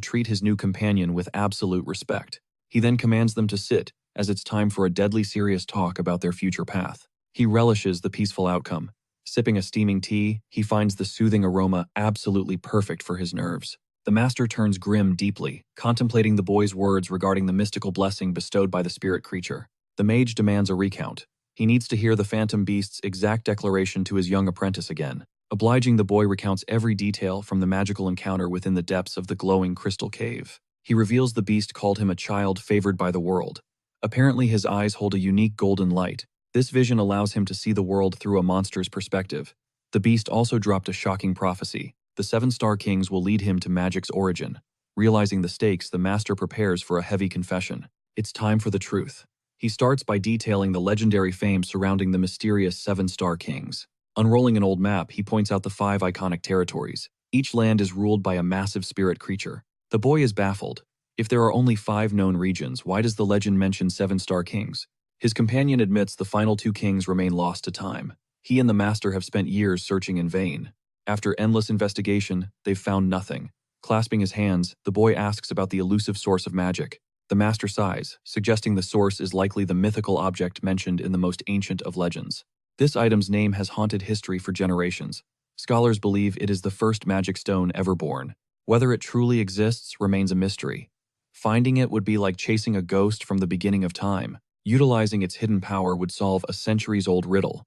S1: treat his new companion with absolute respect. He then commands them to sit, as it's time for a deadly serious talk about their future path. He relishes the peaceful outcome. Sipping a steaming tea, he finds the soothing aroma absolutely perfect for his nerves. The master turns grim deeply, contemplating the boy's words regarding the mystical blessing bestowed by the spirit creature. The mage demands a recount. He needs to hear the phantom beast's exact declaration to his young apprentice again. Obliging, the boy recounts every detail from the magical encounter within the depths of the glowing crystal cave. He reveals the beast called him a child favored by the world. Apparently, his eyes hold a unique golden light. This vision allows him to see the world through a monster's perspective. The beast also dropped a shocking prophecy. The 7-star kings will lead him to magic's origin. Realizing the stakes, the master prepares for a heavy confession. It's time for the truth. He starts by detailing the legendary fame surrounding the mysterious 7-star kings. Unrolling an old map, he points out the 5 iconic territories. Each land is ruled by a massive spirit creature. The boy is baffled. If there are only 5 known regions, why does the legend mention 7-star kings? His companion admits the final 2 kings remain lost to time. He and the master have spent years searching in vain. After endless investigation, they've found nothing. Clasping his hands, the boy asks about the elusive source of magic. The master sighs, suggesting the source is likely the mythical object mentioned in the most ancient of legends. This item's name has haunted history for generations. Scholars believe it is the first magic stone ever born. Whether it truly exists remains a mystery. Finding it would be like chasing a ghost from the beginning of time. Utilizing its hidden power would solve a centuries-old riddle.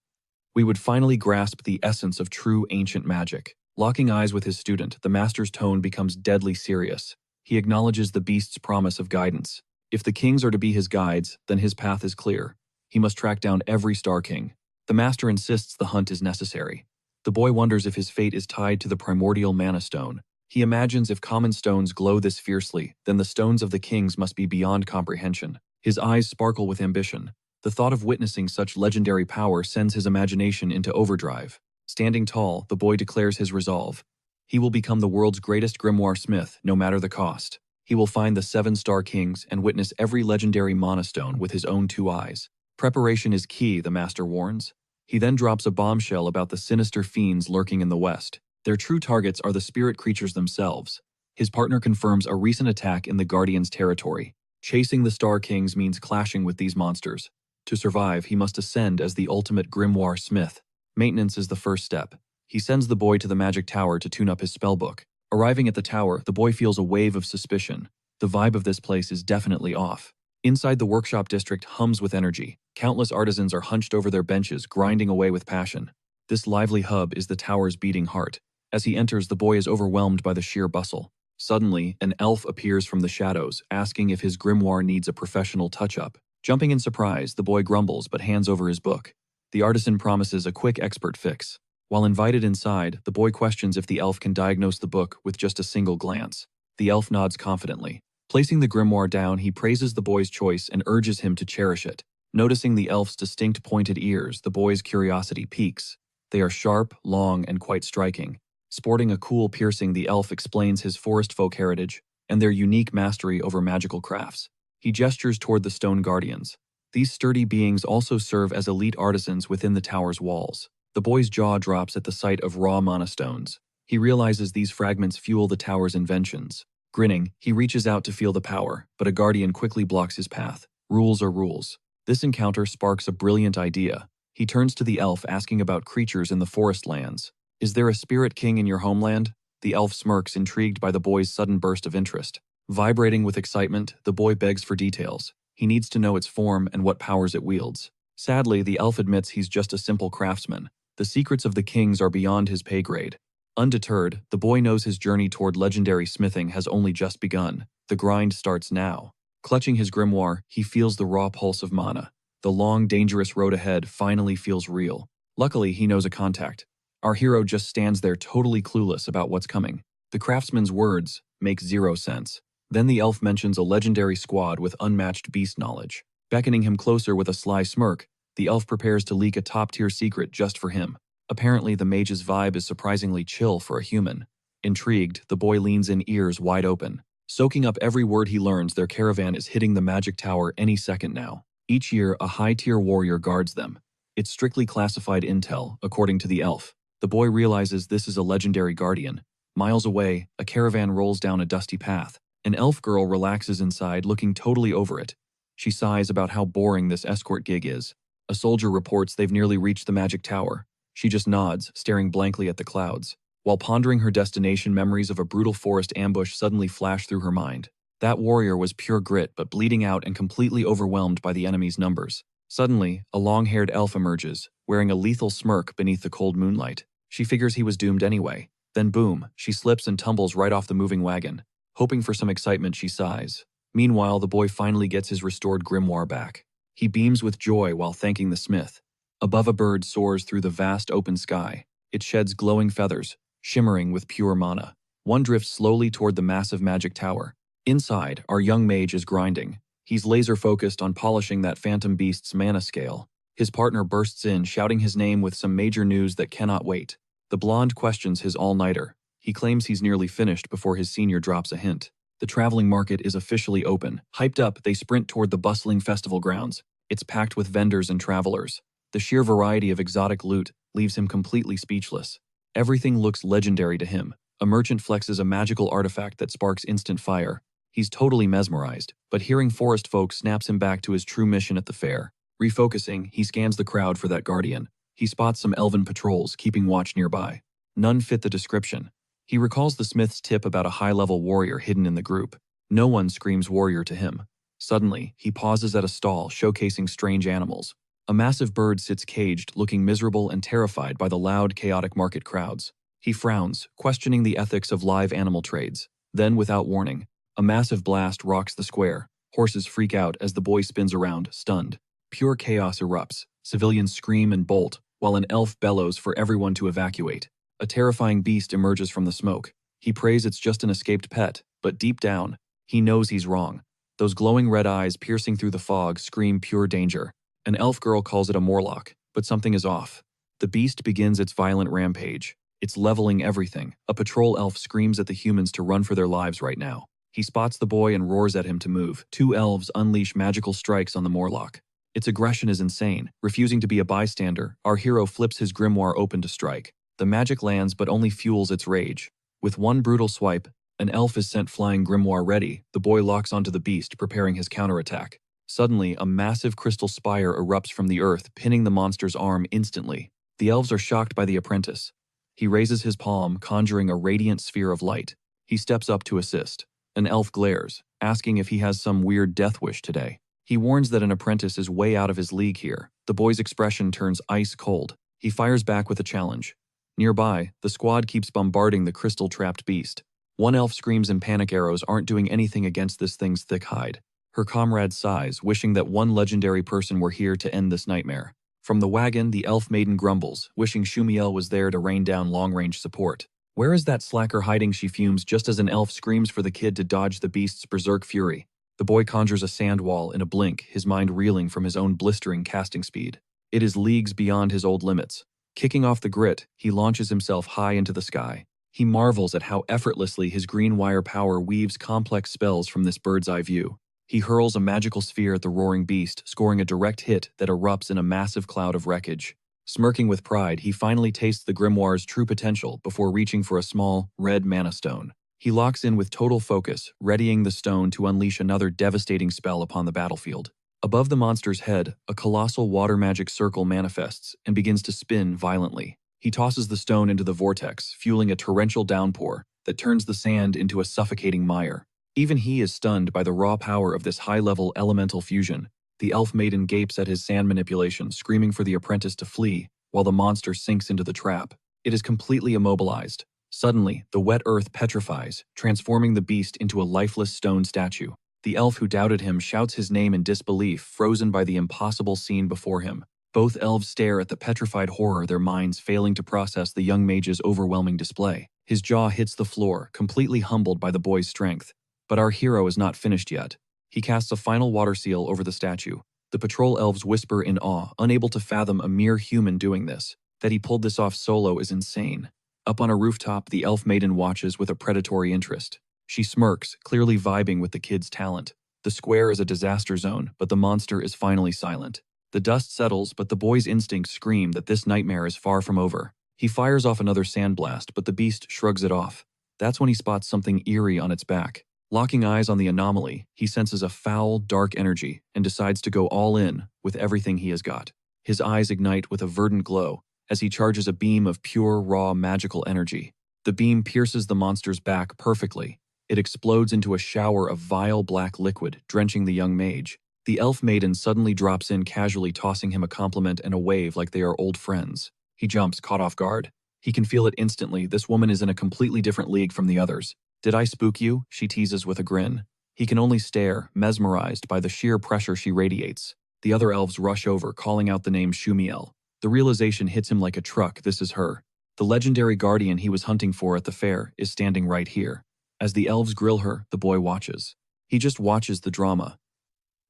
S1: We would finally grasp the essence of true ancient magic. Locking eyes with his student, the master's tone becomes deadly serious. He acknowledges the beast's promise of guidance. If the kings are to be his guides, then his path is clear. He must track down every star king. The master insists the hunt is necessary. The boy wonders if his fate is tied to the primordial mana stone. He imagines if common stones glow this fiercely, then the stones of the kings must be beyond comprehension. His eyes sparkle with ambition. The thought of witnessing such legendary power sends his imagination into overdrive. Standing tall, the boy declares his resolve. He will become the world's greatest grimoire smith, no matter the cost. He will find the 7-star kings and witness every legendary mana stone with his own 2 eyes. Preparation is key, the master warns. He then drops a bombshell about the sinister fiends lurking in the west. Their true targets are the spirit creatures themselves. His partner confirms a recent attack in the Guardian's territory. Chasing the Star Kings means clashing with these monsters. To survive, he must ascend as the ultimate grimoire smith. Maintenance is the first step. He sends the boy to the magic tower to tune up his spellbook. Arriving at the tower, the boy feels a wave of suspicion. The vibe of this place is definitely off. Inside, the workshop district hums with energy. Countless artisans are hunched over their benches, grinding away with passion. This lively hub is the tower's beating heart. As he enters, the boy is overwhelmed by the sheer bustle. Suddenly, an elf appears from the shadows, asking if his grimoire needs a professional touch-up. Jumping in surprise, the boy grumbles but hands over his book. The artisan promises a quick expert fix. While invited inside, the boy questions if the elf can diagnose the book with just a single glance. The elf nods confidently. Placing the grimoire down, he praises the boy's choice and urges him to cherish it. Noticing the elf's distinct pointed ears, the boy's curiosity piques. They are sharp, long, and quite striking. Sporting a cool piercing, the elf explains his forest folk heritage and their unique mastery over magical crafts. He gestures toward the stone guardians. These sturdy beings also serve as elite artisans within the tower's walls. The boy's jaw drops at the sight of raw mana stones. He realizes these fragments fuel the tower's inventions. Grinning, he reaches out to feel the power, but a guardian quickly blocks his path. Rules are rules. This encounter sparks a brilliant idea. He turns to the elf, asking about creatures in the forest lands. Is there a spirit king in your homeland? The elf smirks, intrigued by the boy's sudden burst of interest. Vibrating with excitement, the boy begs for details. He needs to know its form and what powers it wields. Sadly, the elf admits he's just a simple craftsman. The secrets of the kings are beyond his pay grade. Undeterred, the boy knows his journey toward legendary smithing has only just begun. The grind starts now. Clutching his grimoire, he feels the raw pulse of mana. The long, dangerous road ahead finally feels real. Luckily, he knows a contact. Our hero just stands there totally clueless about what's coming. The craftsman's words make zero sense. Then the elf mentions a legendary squad with unmatched beast knowledge. Beckoning him closer with a sly smirk, the elf prepares to leak a top-tier secret just for him. Apparently, the mage's vibe is surprisingly chill for a human. Intrigued, the boy leans in, ears wide open. Soaking up every word he learns, their caravan is hitting the magic tower any second now. Each year, a high-tier warrior guards them. It's strictly classified intel, according to the elf. The boy realizes this is a legendary guardian. Miles away, a caravan rolls down a dusty path. An elf girl relaxes inside, looking totally over it. She sighs about how boring this escort gig is. A soldier reports they've nearly reached the magic tower. She just nods, staring blankly at the clouds. While pondering her destination, memories of a brutal forest ambush suddenly flash through her mind. That warrior was pure grit, but bleeding out and completely overwhelmed by the enemy's numbers. Suddenly, a long-haired elf emerges, wearing a lethal smirk beneath the cold moonlight. She figures he was doomed anyway. Then boom, she slips and tumbles right off the moving wagon. Hoping for some excitement, she sighs. Meanwhile, the boy finally gets his restored grimoire back. He beams with joy while thanking the smith. Above, a bird soars through the vast open sky. It sheds glowing feathers, shimmering with pure mana. One drifts slowly toward the massive magic tower. Inside, our young mage is grinding. He's laser-focused on polishing that phantom beast's mana scale. His partner bursts in, shouting his name with some major news that cannot wait. The blonde questions his all-nighter. He claims he's nearly finished before his senior drops a hint. The traveling market is officially open. Hyped up, they sprint toward the bustling festival grounds. It's packed with vendors and travelers. The sheer variety of exotic loot leaves him completely speechless. Everything looks legendary to him. A merchant flexes a magical artifact that sparks instant fire. He's totally mesmerized, but hearing forest folk snaps him back to his true mission at the fair. Refocusing, he scans the crowd for that guardian. He spots some elven patrols keeping watch nearby. None fit the description. He recalls the smith's tip about a high-level warrior hidden in the group. No one screams warrior to him. Suddenly, he pauses at a stall showcasing strange animals. A massive bird sits caged, looking miserable and terrified by the loud, chaotic market crowds. He frowns, questioning the ethics of live animal trades. Then, without warning, a massive blast rocks the square. Horses freak out as the boy spins around, stunned. Pure chaos erupts. Civilians scream and bolt, while an elf bellows for everyone to evacuate. A terrifying beast emerges from the smoke. He prays it's just an escaped pet, but deep down, he knows he's wrong. Those glowing red eyes piercing through the fog scream pure danger. An elf girl calls it a morlock, but something is off. The beast begins its violent rampage. It's leveling everything. A patrol elf screams at the humans to run for their lives right now. He spots the boy and roars at him to move. Two elves unleash magical strikes on the morlock. Its aggression is insane. Refusing to be a bystander, our hero flips his grimoire open to strike. The magic lands but only fuels its rage. With one brutal swipe, an elf is sent flying, grimoire ready. The boy locks onto the beast, preparing his counterattack. Suddenly, a massive crystal spire erupts from the earth, pinning the monster's arm instantly. The elves are shocked by the apprentice. He raises his palm, conjuring a radiant sphere of light. He steps up to assist. An elf glares, asking if he has some weird death wish today. He warns that an apprentice is way out of his league here. The boy's expression turns ice cold. He fires back with a challenge. Nearby, the squad keeps bombarding the crystal-trapped beast. One elf screams in panic, arrows aren't doing anything against this thing's thick hide. Her comrade sighs, wishing that one legendary person were here to end this nightmare. From the wagon, the elf maiden grumbles, wishing Shumiel was there to rain down long-range support. Where is that slacker hiding, she fumes just as an elf screams for the kid to dodge the beast's berserk fury. The boy conjures a sand wall in a blink, his mind reeling from his own blistering casting speed. It is leagues beyond his old limits. Kicking off the grit, he launches himself high into the sky. He marvels at how effortlessly his green wire power weaves complex spells from this bird's eye view. He hurls a magical sphere at the roaring beast, scoring a direct hit that erupts in a massive cloud of wreckage. Smirking with pride, he finally tastes the grimoire's true potential before reaching for a small, red mana stone. He locks in with total focus, readying the stone to unleash another devastating spell upon the battlefield. Above the monster's head, a colossal water magic circle manifests and begins to spin violently. He tosses the stone into the vortex, fueling a torrential downpour that turns the sand into a suffocating mire. Even he is stunned by the raw power of this high-level elemental fusion. The elf maiden gapes at his sand manipulation, screaming for the apprentice to flee, while the monster sinks into the trap. It is completely immobilized. Suddenly, the wet earth petrifies, transforming the beast into a lifeless stone statue. The elf who doubted him shouts his name in disbelief, frozen by the impossible scene before him. Both elves stare at the petrified horror, their minds failing to process the young mage's overwhelming display. His jaw hits the floor, completely humbled by the boy's strength. But our hero is not finished yet. He casts a final water seal over the statue. The patrol elves whisper in awe, unable to fathom a mere human doing this. That he pulled this off solo is insane. Up on a rooftop, the elf maiden watches with a predatory interest. She smirks, clearly vibing with the kid's talent. The square is a disaster zone, but the monster is finally silent. The dust settles, but the boy's instincts scream that this nightmare is far from over. He fires off another sandblast, but the beast shrugs it off. That's when he spots something eerie on its back. Locking eyes on the anomaly, he senses a foul, dark energy and decides to go all in with everything he has got. His eyes ignite with a verdant glow as he charges a beam of pure, raw, magical energy. The beam pierces the monster's back perfectly. It explodes into a shower of vile black liquid, drenching the young mage. The elf maiden suddenly drops in, casually tossing him a compliment and a wave like they are old friends. He jumps, caught off guard. He can feel it instantly. This woman is in a completely different league from the others. "Did I spook you?" she teases with a grin. He can only stare, mesmerized by the sheer pressure she radiates. The other elves rush over, calling out the name Shumiel. The realization hits him like a truck. This is her. The legendary guardian he was hunting for at the fair is standing right here. As the elves grill her, the boy watches. He just watches the drama.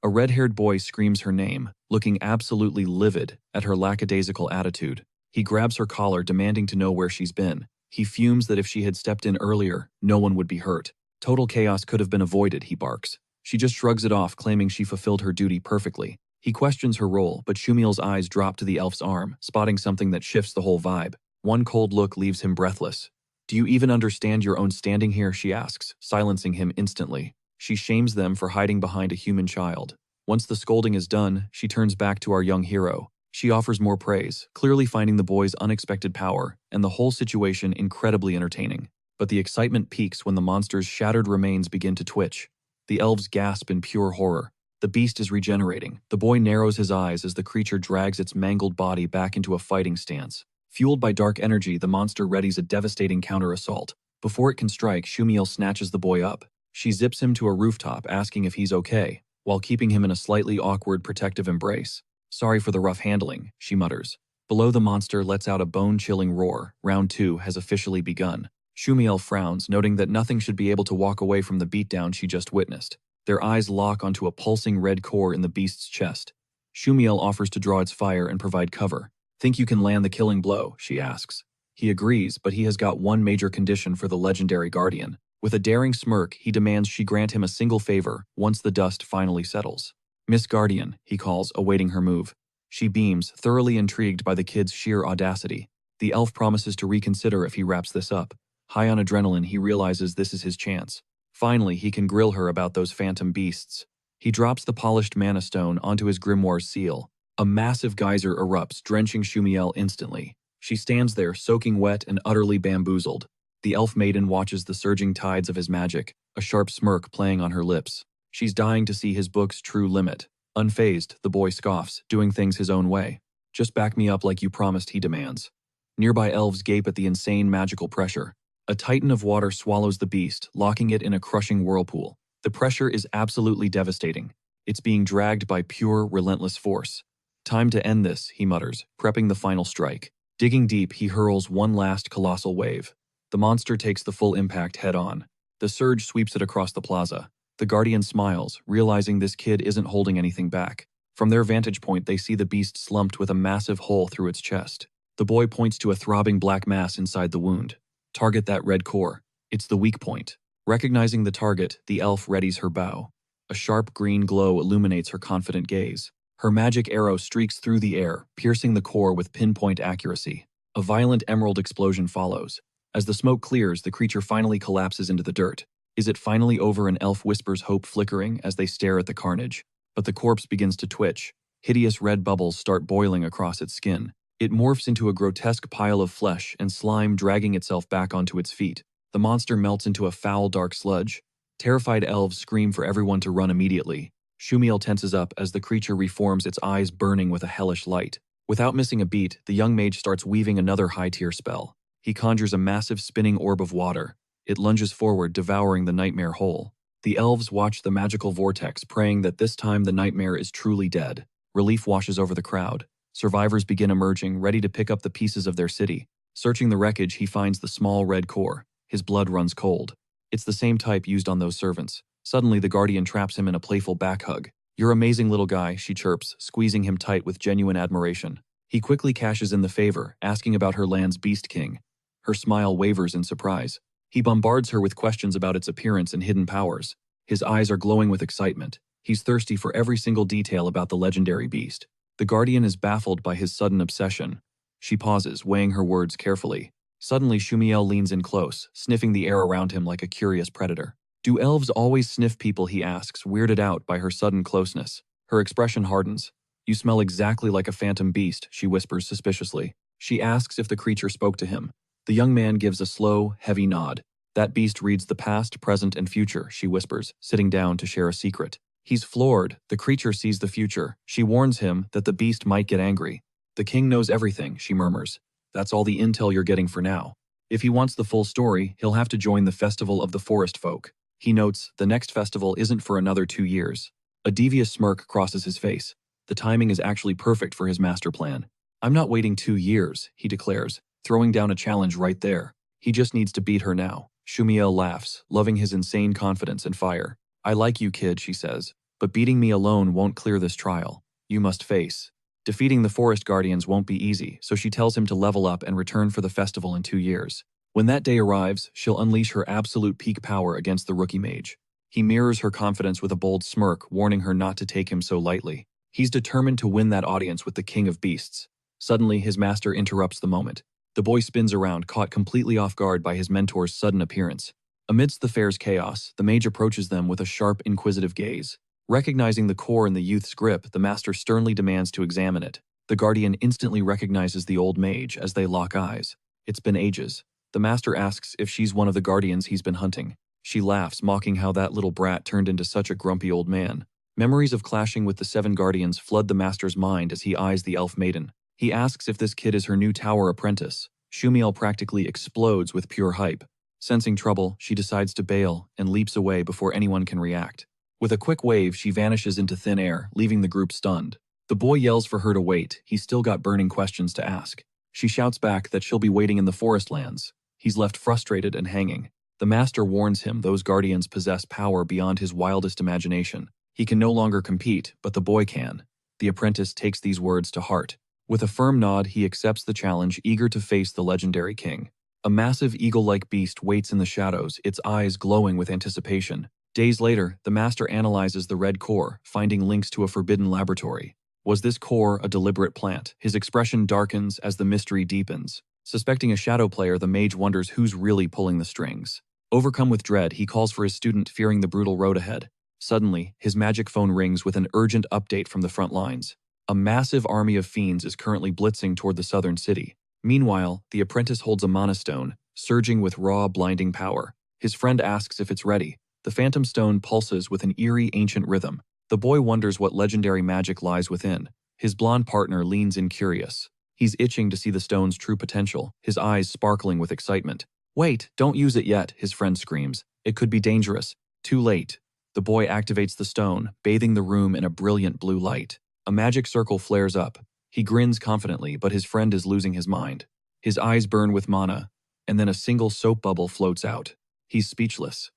S1: A red-haired boy screams her name, looking absolutely livid at her lackadaisical attitude. He grabs her collar, demanding to know where she's been. He fumes that if she had stepped in earlier, no one would be hurt. Total chaos could have been avoided, he barks. She just shrugs it off, claiming she fulfilled her duty perfectly. He questions her role, but Shumiel's eyes drop to the elf's arm, spotting something that shifts the whole vibe. One cold look leaves him breathless. "Do you even understand your own standing here?" she asks, silencing him instantly. She shames them for hiding behind a human child. Once the scolding is done, she turns back to our young hero. She offers more praise, clearly finding the boy's unexpected power, and the whole situation incredibly entertaining. But the excitement peaks when the monster's shattered remains begin to twitch. The elves gasp in pure horror. The beast is regenerating. The boy narrows his eyes as the creature drags its mangled body back into a fighting stance. Fueled by dark energy, the monster readies a devastating counter-assault. Before it can strike, Shumiel snatches the boy up. She zips him to a rooftop, asking if he's okay, while keeping him in a slightly awkward protective embrace. "Sorry for the rough handling," she mutters. Below, the monster lets out a bone-chilling roar. Round 2 has officially begun. Shumiel frowns, noting that nothing should be able to walk away from the beatdown she just witnessed. Their eyes lock onto a pulsing red core in the beast's chest. Shumiel offers to draw its fire and provide cover. "Think you can land the killing blow?" she asks. He agrees, but he has got one major condition for the legendary guardian. With a daring smirk, he demands she grant him a single favor once the dust finally settles. "Miss Guardian," he calls, awaiting her move. She beams, thoroughly intrigued by the kid's sheer audacity. The elf promises to reconsider if he wraps this up. High on adrenaline, he realizes this is his chance. Finally, he can grill her about those phantom beasts. He drops the polished mana stone onto his grimoire's seal. A massive geyser erupts, drenching Shumiel instantly. She stands there, soaking wet and utterly bamboozled. The elf maiden watches the surging tides of his magic, a sharp smirk playing on her lips. She's dying to see his book's true limit. Unfazed, the boy scoffs, doing things his own way. "Just back me up like you promised," he demands. Nearby elves gape at the insane magical pressure. A titan of water swallows the beast, locking it in a crushing whirlpool. The pressure is absolutely devastating. It's being dragged by pure, relentless force. "Time to end this," he mutters, prepping the final strike. Digging deep, he hurls one last colossal wave. The monster takes the full impact head-on. The surge sweeps it across the plaza. The guardian smiles, realizing this kid isn't holding anything back. From their vantage point, they see the beast slumped with a massive hole through its chest. The boy points to a throbbing black mass inside the wound. "Target that red core. It's the weak point." Recognizing the target, the elf readies her bow. A sharp green glow illuminates her confident gaze. Her magic arrow streaks through the air, piercing the core with pinpoint accuracy. A violent emerald explosion follows. As the smoke clears, the creature finally collapses into the dirt. Is it finally over? An elf whispers, hope flickering as they stare at the carnage. But the corpse begins to twitch. Hideous red bubbles start boiling across its skin. It morphs into a grotesque pile of flesh and slime, dragging itself back onto its feet. The monster melts into a foul, dark sludge. Terrified elves scream for everyone to run immediately. Shumiel tenses up as the creature reforms, its eyes burning with a hellish light. Without missing a beat, the young mage starts weaving another high-tier spell. He conjures a massive spinning orb of water. It lunges forward, devouring the nightmare whole. The elves watch the magical vortex, praying that this time the nightmare is truly dead. Relief washes over the crowd. Survivors begin emerging, ready to pick up the pieces of their city. Searching the wreckage, he finds the small red core. His blood runs cold. It's the same type used on those servants. Suddenly, the guardian traps him in a playful back hug. "You're amazing, little guy," she chirps, squeezing him tight with genuine admiration. He quickly cashes in the favor, asking about her land's beast king. Her smile wavers in surprise. He bombards her with questions about its appearance and hidden powers. His eyes are glowing with excitement. He's thirsty for every single detail about the legendary beast. The guardian is baffled by his sudden obsession. She pauses, weighing her words carefully. Suddenly, Shumiel leans in close, sniffing the air around him like a curious predator. "Do elves always sniff people?" he asks, weirded out by her sudden closeness. Her expression hardens. "You smell exactly like a phantom beast," she whispers suspiciously. She asks if the creature spoke to him. The young man gives a slow, heavy nod. "That beast reads the past, present, and future," she whispers, sitting down to share a secret. He's floored. The creature sees the future. She warns him that the beast might get angry. "The king knows everything," she murmurs. "That's all the intel you're getting for now. If he wants the full story, he'll have to join the Festival of the Forest Folk." He notes, the next festival isn't for another 2 years. A devious smirk crosses his face. The timing is actually perfect for his master plan. "I'm not waiting 2 years, he declares, throwing down a challenge right there. He just needs to beat her now. Shumiel laughs, loving his insane confidence and fire. "I like you, kid," she says, "but beating me alone won't clear this trial. You must face. Defeating the forest guardians won't be easy, so she tells him to level up and return for the festival in 2 years. When that day arrives, she'll unleash her absolute peak power against the rookie mage. He mirrors her confidence with a bold smirk, warning her not to take him so lightly. He's determined to win that audience with the king of beasts. Suddenly, his master interrupts the moment. The boy spins around, caught completely off guard by his mentor's sudden appearance. Amidst the fair's chaos, the mage approaches them with a sharp, inquisitive gaze. Recognizing the core in the youth's grip, the master sternly demands to examine it. The guardian instantly recognizes the old mage as they lock eyes. It's been ages. The master asks if she's one of the guardians he's been hunting. She laughs, mocking how that little brat turned into such a grumpy old man. Memories of clashing with the 7 guardians flood the master's mind as he eyes the elf maiden. He asks if this kid is her new tower apprentice. Shumiel practically explodes with pure hype. Sensing trouble, she decides to bail and leaps away before anyone can react. With a quick wave, she vanishes into thin air, leaving the group stunned. The boy yells for her to wait. He's still got burning questions to ask. She shouts back that she'll be waiting in the forest lands. He's left frustrated and hanging. The master warns him those guardians possess power beyond his wildest imagination. He can no longer compete, but the boy can. The apprentice takes these words to heart. With a firm nod, he accepts the challenge, eager to face the legendary king. A massive eagle-like beast waits in the shadows, its eyes glowing with anticipation. Days later, the master analyzes the red core, finding links to a forbidden laboratory. Was this core a deliberate plant? His expression darkens as the mystery deepens. Suspecting a shadow player, the mage wonders who's really pulling the strings. Overcome with dread, he calls for his student, fearing the brutal road ahead. Suddenly, his magic phone rings with an urgent update from the front lines. A massive army of fiends is currently blitzing toward the southern city. Meanwhile, the apprentice holds a mana stone, surging with raw, blinding power. His friend asks if it's ready. The phantom stone pulses with an eerie, ancient rhythm. The boy wonders what legendary magic lies within. His blonde partner leans in curious. He's itching to see the stone's true potential, his eyes sparkling with excitement. "Wait, don't use it yet," his friend screams. "It could be dangerous." Too late. The boy activates the stone, bathing the room in a brilliant blue light. A magic circle flares up. He grins confidently, but his friend is losing his mind. His eyes burn with mana, and then a single soap bubble floats out. He's speechless.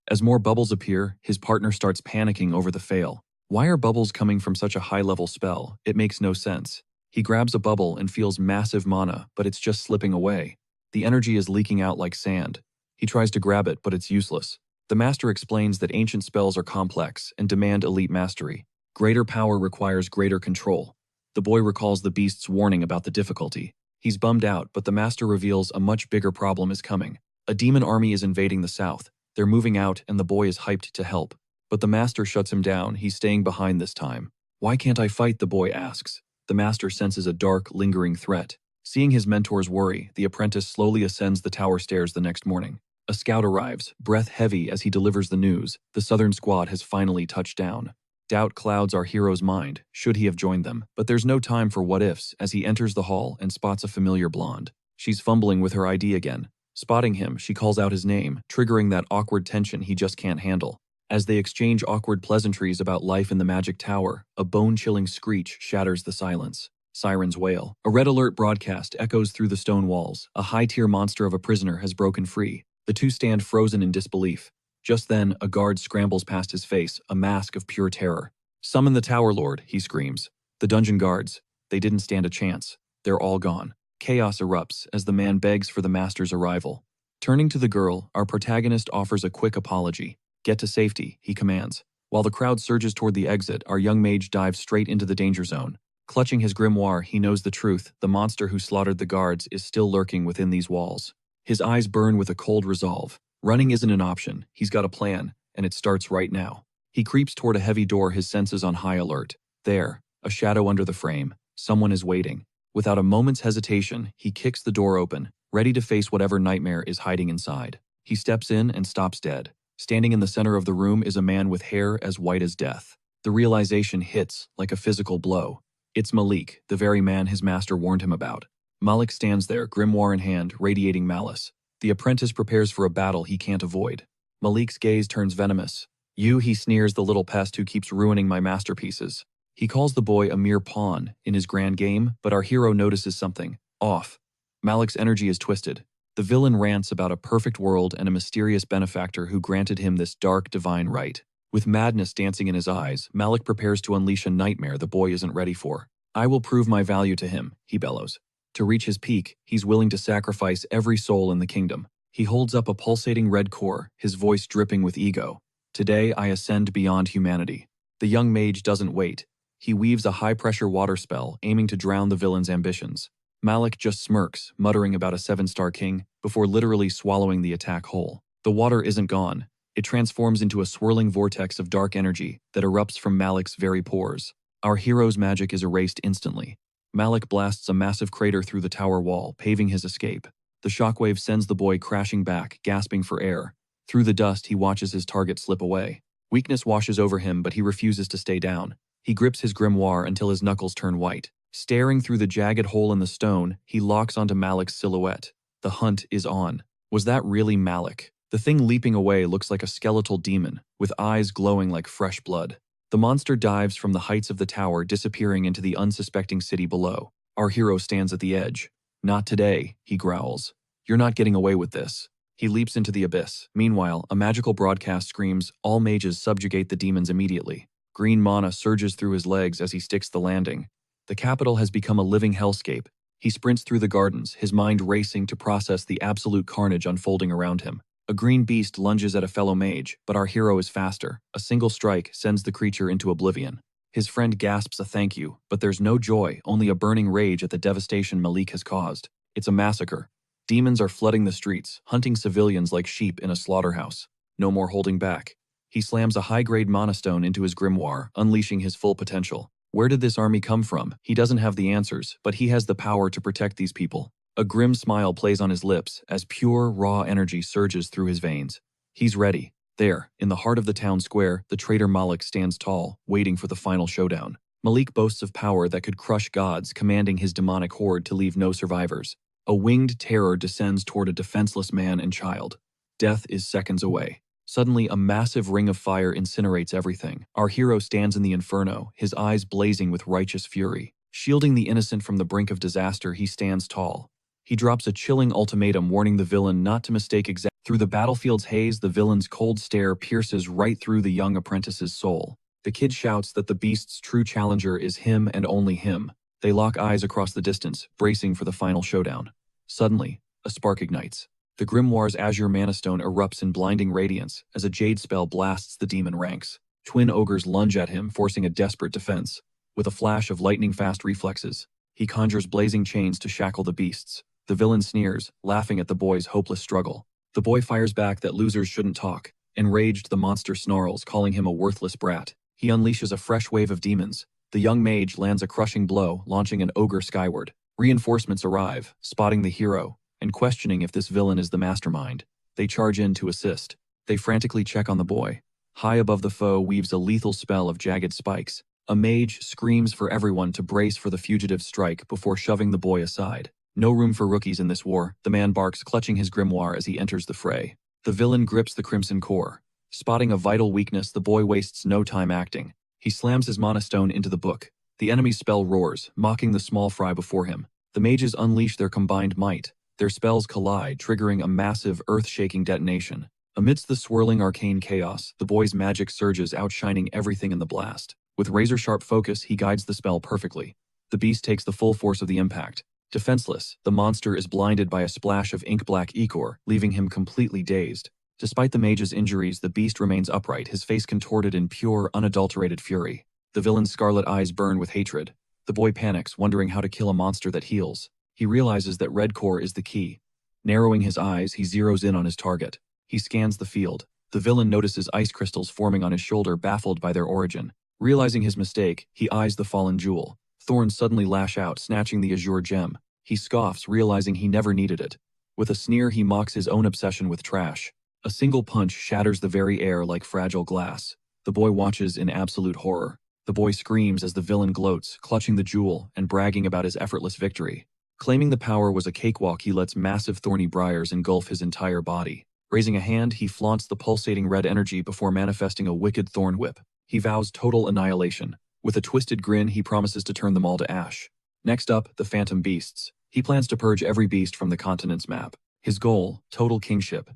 S1: As more bubbles appear, his partner starts panicking over the fail. Why are bubbles coming from such a high-level spell? It makes no sense. He grabs a bubble and feels massive mana, but it's just slipping away. The energy is leaking out like sand. He tries to grab it, but it's useless. The master explains that ancient spells are complex and demand elite mastery. Greater power requires greater control. The boy recalls the beast's warning about the difficulty. He's bummed out, but the master reveals a much bigger problem is coming. A demon army is invading the south. They're moving out, and the boy is hyped to help. But the master shuts him down. He's staying behind this time. "Why can't I fight?" the boy asks. The master senses a dark, lingering threat. Seeing his mentor's worry, the apprentice slowly ascends the tower stairs the next morning. A scout arrives, breath heavy as he delivers the news. The southern squad has finally touched down. Doubt clouds our hero's mind. Should he have joined them? But there's no time for what-ifs as he enters the hall and spots a familiar blonde. She's fumbling with her ID again. Spotting him, she calls out his name, triggering that awkward tension he just can't handle. As they exchange awkward pleasantries about life in the magic tower, a bone-chilling screech shatters the silence. Sirens wail. A red alert broadcast echoes through the stone walls. A high-tier monster of a prisoner has broken free. The two stand frozen in disbelief. Just then, a guard scrambles past his face, a mask of pure terror. "Summon the Tower Lord," he screams. The dungeon guards. They didn't stand a chance. They're all gone. Chaos erupts as the man begs for the master's arrival. Turning to the girl, our protagonist offers a quick apology. "Get to safety," he commands. While the crowd surges toward the exit, our young mage dives straight into the danger zone. Clutching his grimoire, he knows the truth. The monster who slaughtered the guards is still lurking within these walls. His eyes burn with a cold resolve. Running isn't an option. He's got a plan, and it starts right now. He creeps toward a heavy door, his senses on high alert. There, a shadow under the frame. Someone is waiting. Without a moment's hesitation, he kicks the door open, ready to face whatever nightmare is hiding inside. He steps in and stops dead. Standing in the center of the room is a man with hair as white as death. The realization hits like a physical blow. It's Malik, the very man his master warned him about. Malik stands there, grimoire in hand, radiating malice. The apprentice prepares for a battle he can't avoid. Malik's gaze turns venomous. "You," he sneers, "the little pest who keeps ruining my masterpieces." He calls the boy a mere pawn in his grand game, but our hero notices something off. Malik's energy is twisted. The villain rants about a perfect world and a mysterious benefactor who granted him this dark, divine right. With madness dancing in his eyes, Malik prepares to unleash a nightmare the boy isn't ready for. "I will prove my value to him," he bellows. To reach his peak, he's willing to sacrifice every soul in the kingdom. He holds up a pulsating red core, his voice dripping with ego. "Today I ascend beyond humanity." The young mage doesn't wait. He weaves a high-pressure water spell, aiming to drown the villain's ambitions. Malik just smirks, muttering about a 7-star king, before literally swallowing the attack whole. The water isn't gone. It transforms into a swirling vortex of dark energy that erupts from Malik's very pores. Our hero's magic is erased instantly. Malik blasts a massive crater through the tower wall, paving his escape. The shockwave sends the boy crashing back, gasping for air. Through the dust, he watches his target slip away. Weakness washes over him, but he refuses to stay down. He grips his grimoire until his knuckles turn white. Staring through the jagged hole in the stone, he locks onto Malik's silhouette. The hunt is on. Was that really Malik? The thing leaping away looks like a skeletal demon, with eyes glowing like fresh blood. The monster dives from the heights of the tower, disappearing into the unsuspecting city below. Our hero stands at the edge. "Not today," he growls. "You're not getting away with this." He leaps into the abyss. Meanwhile, a magical broadcast screams, "All mages subjugate the demons immediately." Green mana surges through his legs as he sticks the landing. The capital has become a living hellscape. He sprints through the gardens, his mind racing to process the absolute carnage unfolding around him. A green beast lunges at a fellow mage, but our hero is faster. A single strike sends the creature into oblivion. His friend gasps a thank you, but there's no joy, only a burning rage at the devastation Malik has caused. It's a massacre. Demons are flooding the streets, hunting civilians like sheep in a slaughterhouse. No more holding back. He slams a high-grade mana stone into his grimoire, unleashing his full potential. Where did this army come from? He doesn't have the answers, but he has the power to protect these people. A grim smile plays on his lips as pure, raw energy surges through his veins. He's ready. There, in the heart of the town square, the traitor Malik stands tall, waiting for the final showdown. Malik boasts of power that could crush gods, commanding his demonic horde to leave no survivors. A winged terror descends toward a defenseless man and child. Death is seconds away. Suddenly, a massive ring of fire incinerates everything. Our hero stands in the inferno, his eyes blazing with righteous fury. Shielding the innocent from the brink of disaster, he stands tall. He drops a chilling ultimatum, warning the villain not to mistake Through the battlefield's haze, the villain's cold stare pierces right through the young apprentice's soul. The kid shouts that the beast's true challenger is him and only him. They lock eyes across the distance, bracing for the final showdown. Suddenly, a spark ignites. The grimoire's azure mana stone erupts in blinding radiance as a jade spell blasts the demon ranks. Twin ogres lunge at him, forcing a desperate defense. With a flash of lightning-fast reflexes, he conjures blazing chains to shackle the beasts. The villain sneers, laughing at the boy's hopeless struggle. The boy fires back that losers shouldn't talk. Enraged, the monster snarls, calling him a worthless brat. He unleashes a fresh wave of demons. The young mage lands a crushing blow, launching an ogre skyward. Reinforcements arrive, spotting the hero, and questioning if this villain is the mastermind. They charge in to assist. They frantically check on the boy. High above the foe weaves a lethal spell of jagged spikes. A mage screams for everyone to brace for the fugitive's strike before shoving the boy aside. No room for rookies in this war, the man barks, clutching his grimoire as he enters the fray. The villain grips the crimson core. Spotting a vital weakness, the boy wastes no time acting. He slams his mana stone into the book. The enemy's spell roars, mocking the small fry before him. The mages unleash their combined might. Their spells collide, triggering a massive, earth-shaking detonation. Amidst the swirling arcane chaos, the boy's magic surges, outshining everything in the blast. With razor-sharp focus, he guides the spell perfectly. The beast takes the full force of the impact. Defenseless, the monster is blinded by a splash of ink-black ichor, leaving him completely dazed. Despite the mage's injuries, the beast remains upright, his face contorted in pure, unadulterated fury. The villain's scarlet eyes burn with hatred. The boy panics, wondering how to kill a monster that heals. He realizes that red core is the key. Narrowing his eyes, he zeroes in on his target. He scans the field. The villain notices ice crystals forming on his shoulder, baffled by their origin. Realizing his mistake, he eyes the fallen jewel. Thorns suddenly lash out, snatching the azure gem. He scoffs, realizing he never needed it. With a sneer, he mocks his own obsession with trash. A single punch shatters the very air like fragile glass. The boy watches in absolute horror. The boy screams as the villain gloats, clutching the jewel and bragging about his effortless victory. Claiming the power was a cakewalk, he lets massive thorny briars engulf his entire body. Raising a hand, he flaunts the pulsating red energy before manifesting a wicked thorn whip. He vows total annihilation. With a twisted grin, he promises to turn them all to ash. Next up, the phantom beasts. He plans to purge every beast from the continent's map. His goal, total kingship.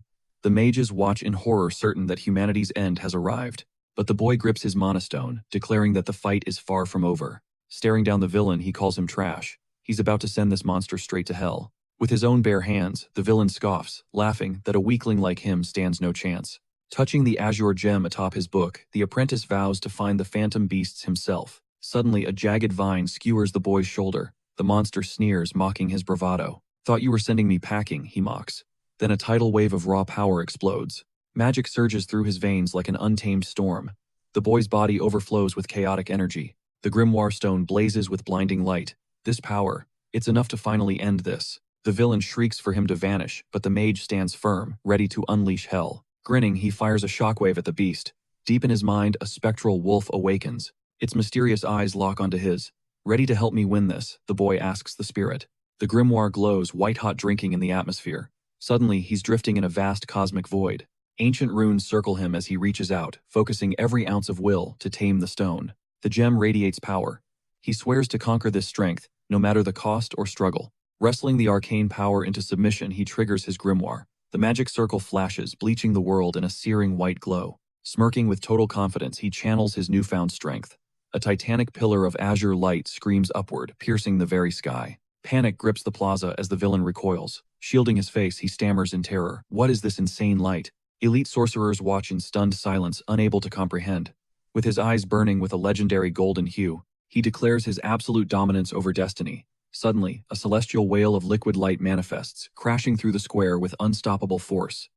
S1: The mages watch in horror, certain that humanity's end has arrived. But the boy grips his mana stone, declaring that the fight is far from over. Staring down the villain, he calls him trash. He's about to send this monster straight to hell. With his own bare hands, the villain scoffs, laughing that a weakling like him stands no chance. Touching the azure gem atop his book, the apprentice vows to find the phantom beasts himself. Suddenly, a jagged vine skewers the boy's shoulder. The monster sneers, mocking his bravado. "Thought you were sending me packing," he mocks. Then a tidal wave of raw power explodes. Magic surges through his veins like an untamed storm. The boy's body overflows with chaotic energy. The Grimoire stone blazes with blinding light. This power, it's enough to finally end this. The villain shrieks for him to vanish, but the mage stands firm, ready to unleash hell. Grinning, he fires a shockwave at the beast. Deep in his mind, a spectral wolf awakens. Its mysterious eyes lock onto his. "Ready to help me win this?" the boy asks the spirit. The Grimoire glows, white-hot drinking in the atmosphere. Suddenly, he's drifting in a vast cosmic void. Ancient runes circle him as he reaches out, focusing every ounce of will to tame the stone. The gem radiates power. He swears to conquer this strength, no matter the cost or struggle. Wrestling the arcane power into submission, he triggers his grimoire. The magic circle flashes, bleaching the world in a searing white glow. Smirking with total confidence, he channels his newfound strength. A titanic pillar of azure light screams upward, piercing the very sky. Panic grips the plaza as the villain recoils. Shielding his face, he stammers in terror. What is this insane light? Elite sorcerers watch in stunned silence, unable to comprehend. With his eyes burning with a legendary golden hue, he declares his absolute dominance over destiny. Suddenly, a celestial whale of liquid light manifests, crashing through the square with unstoppable force.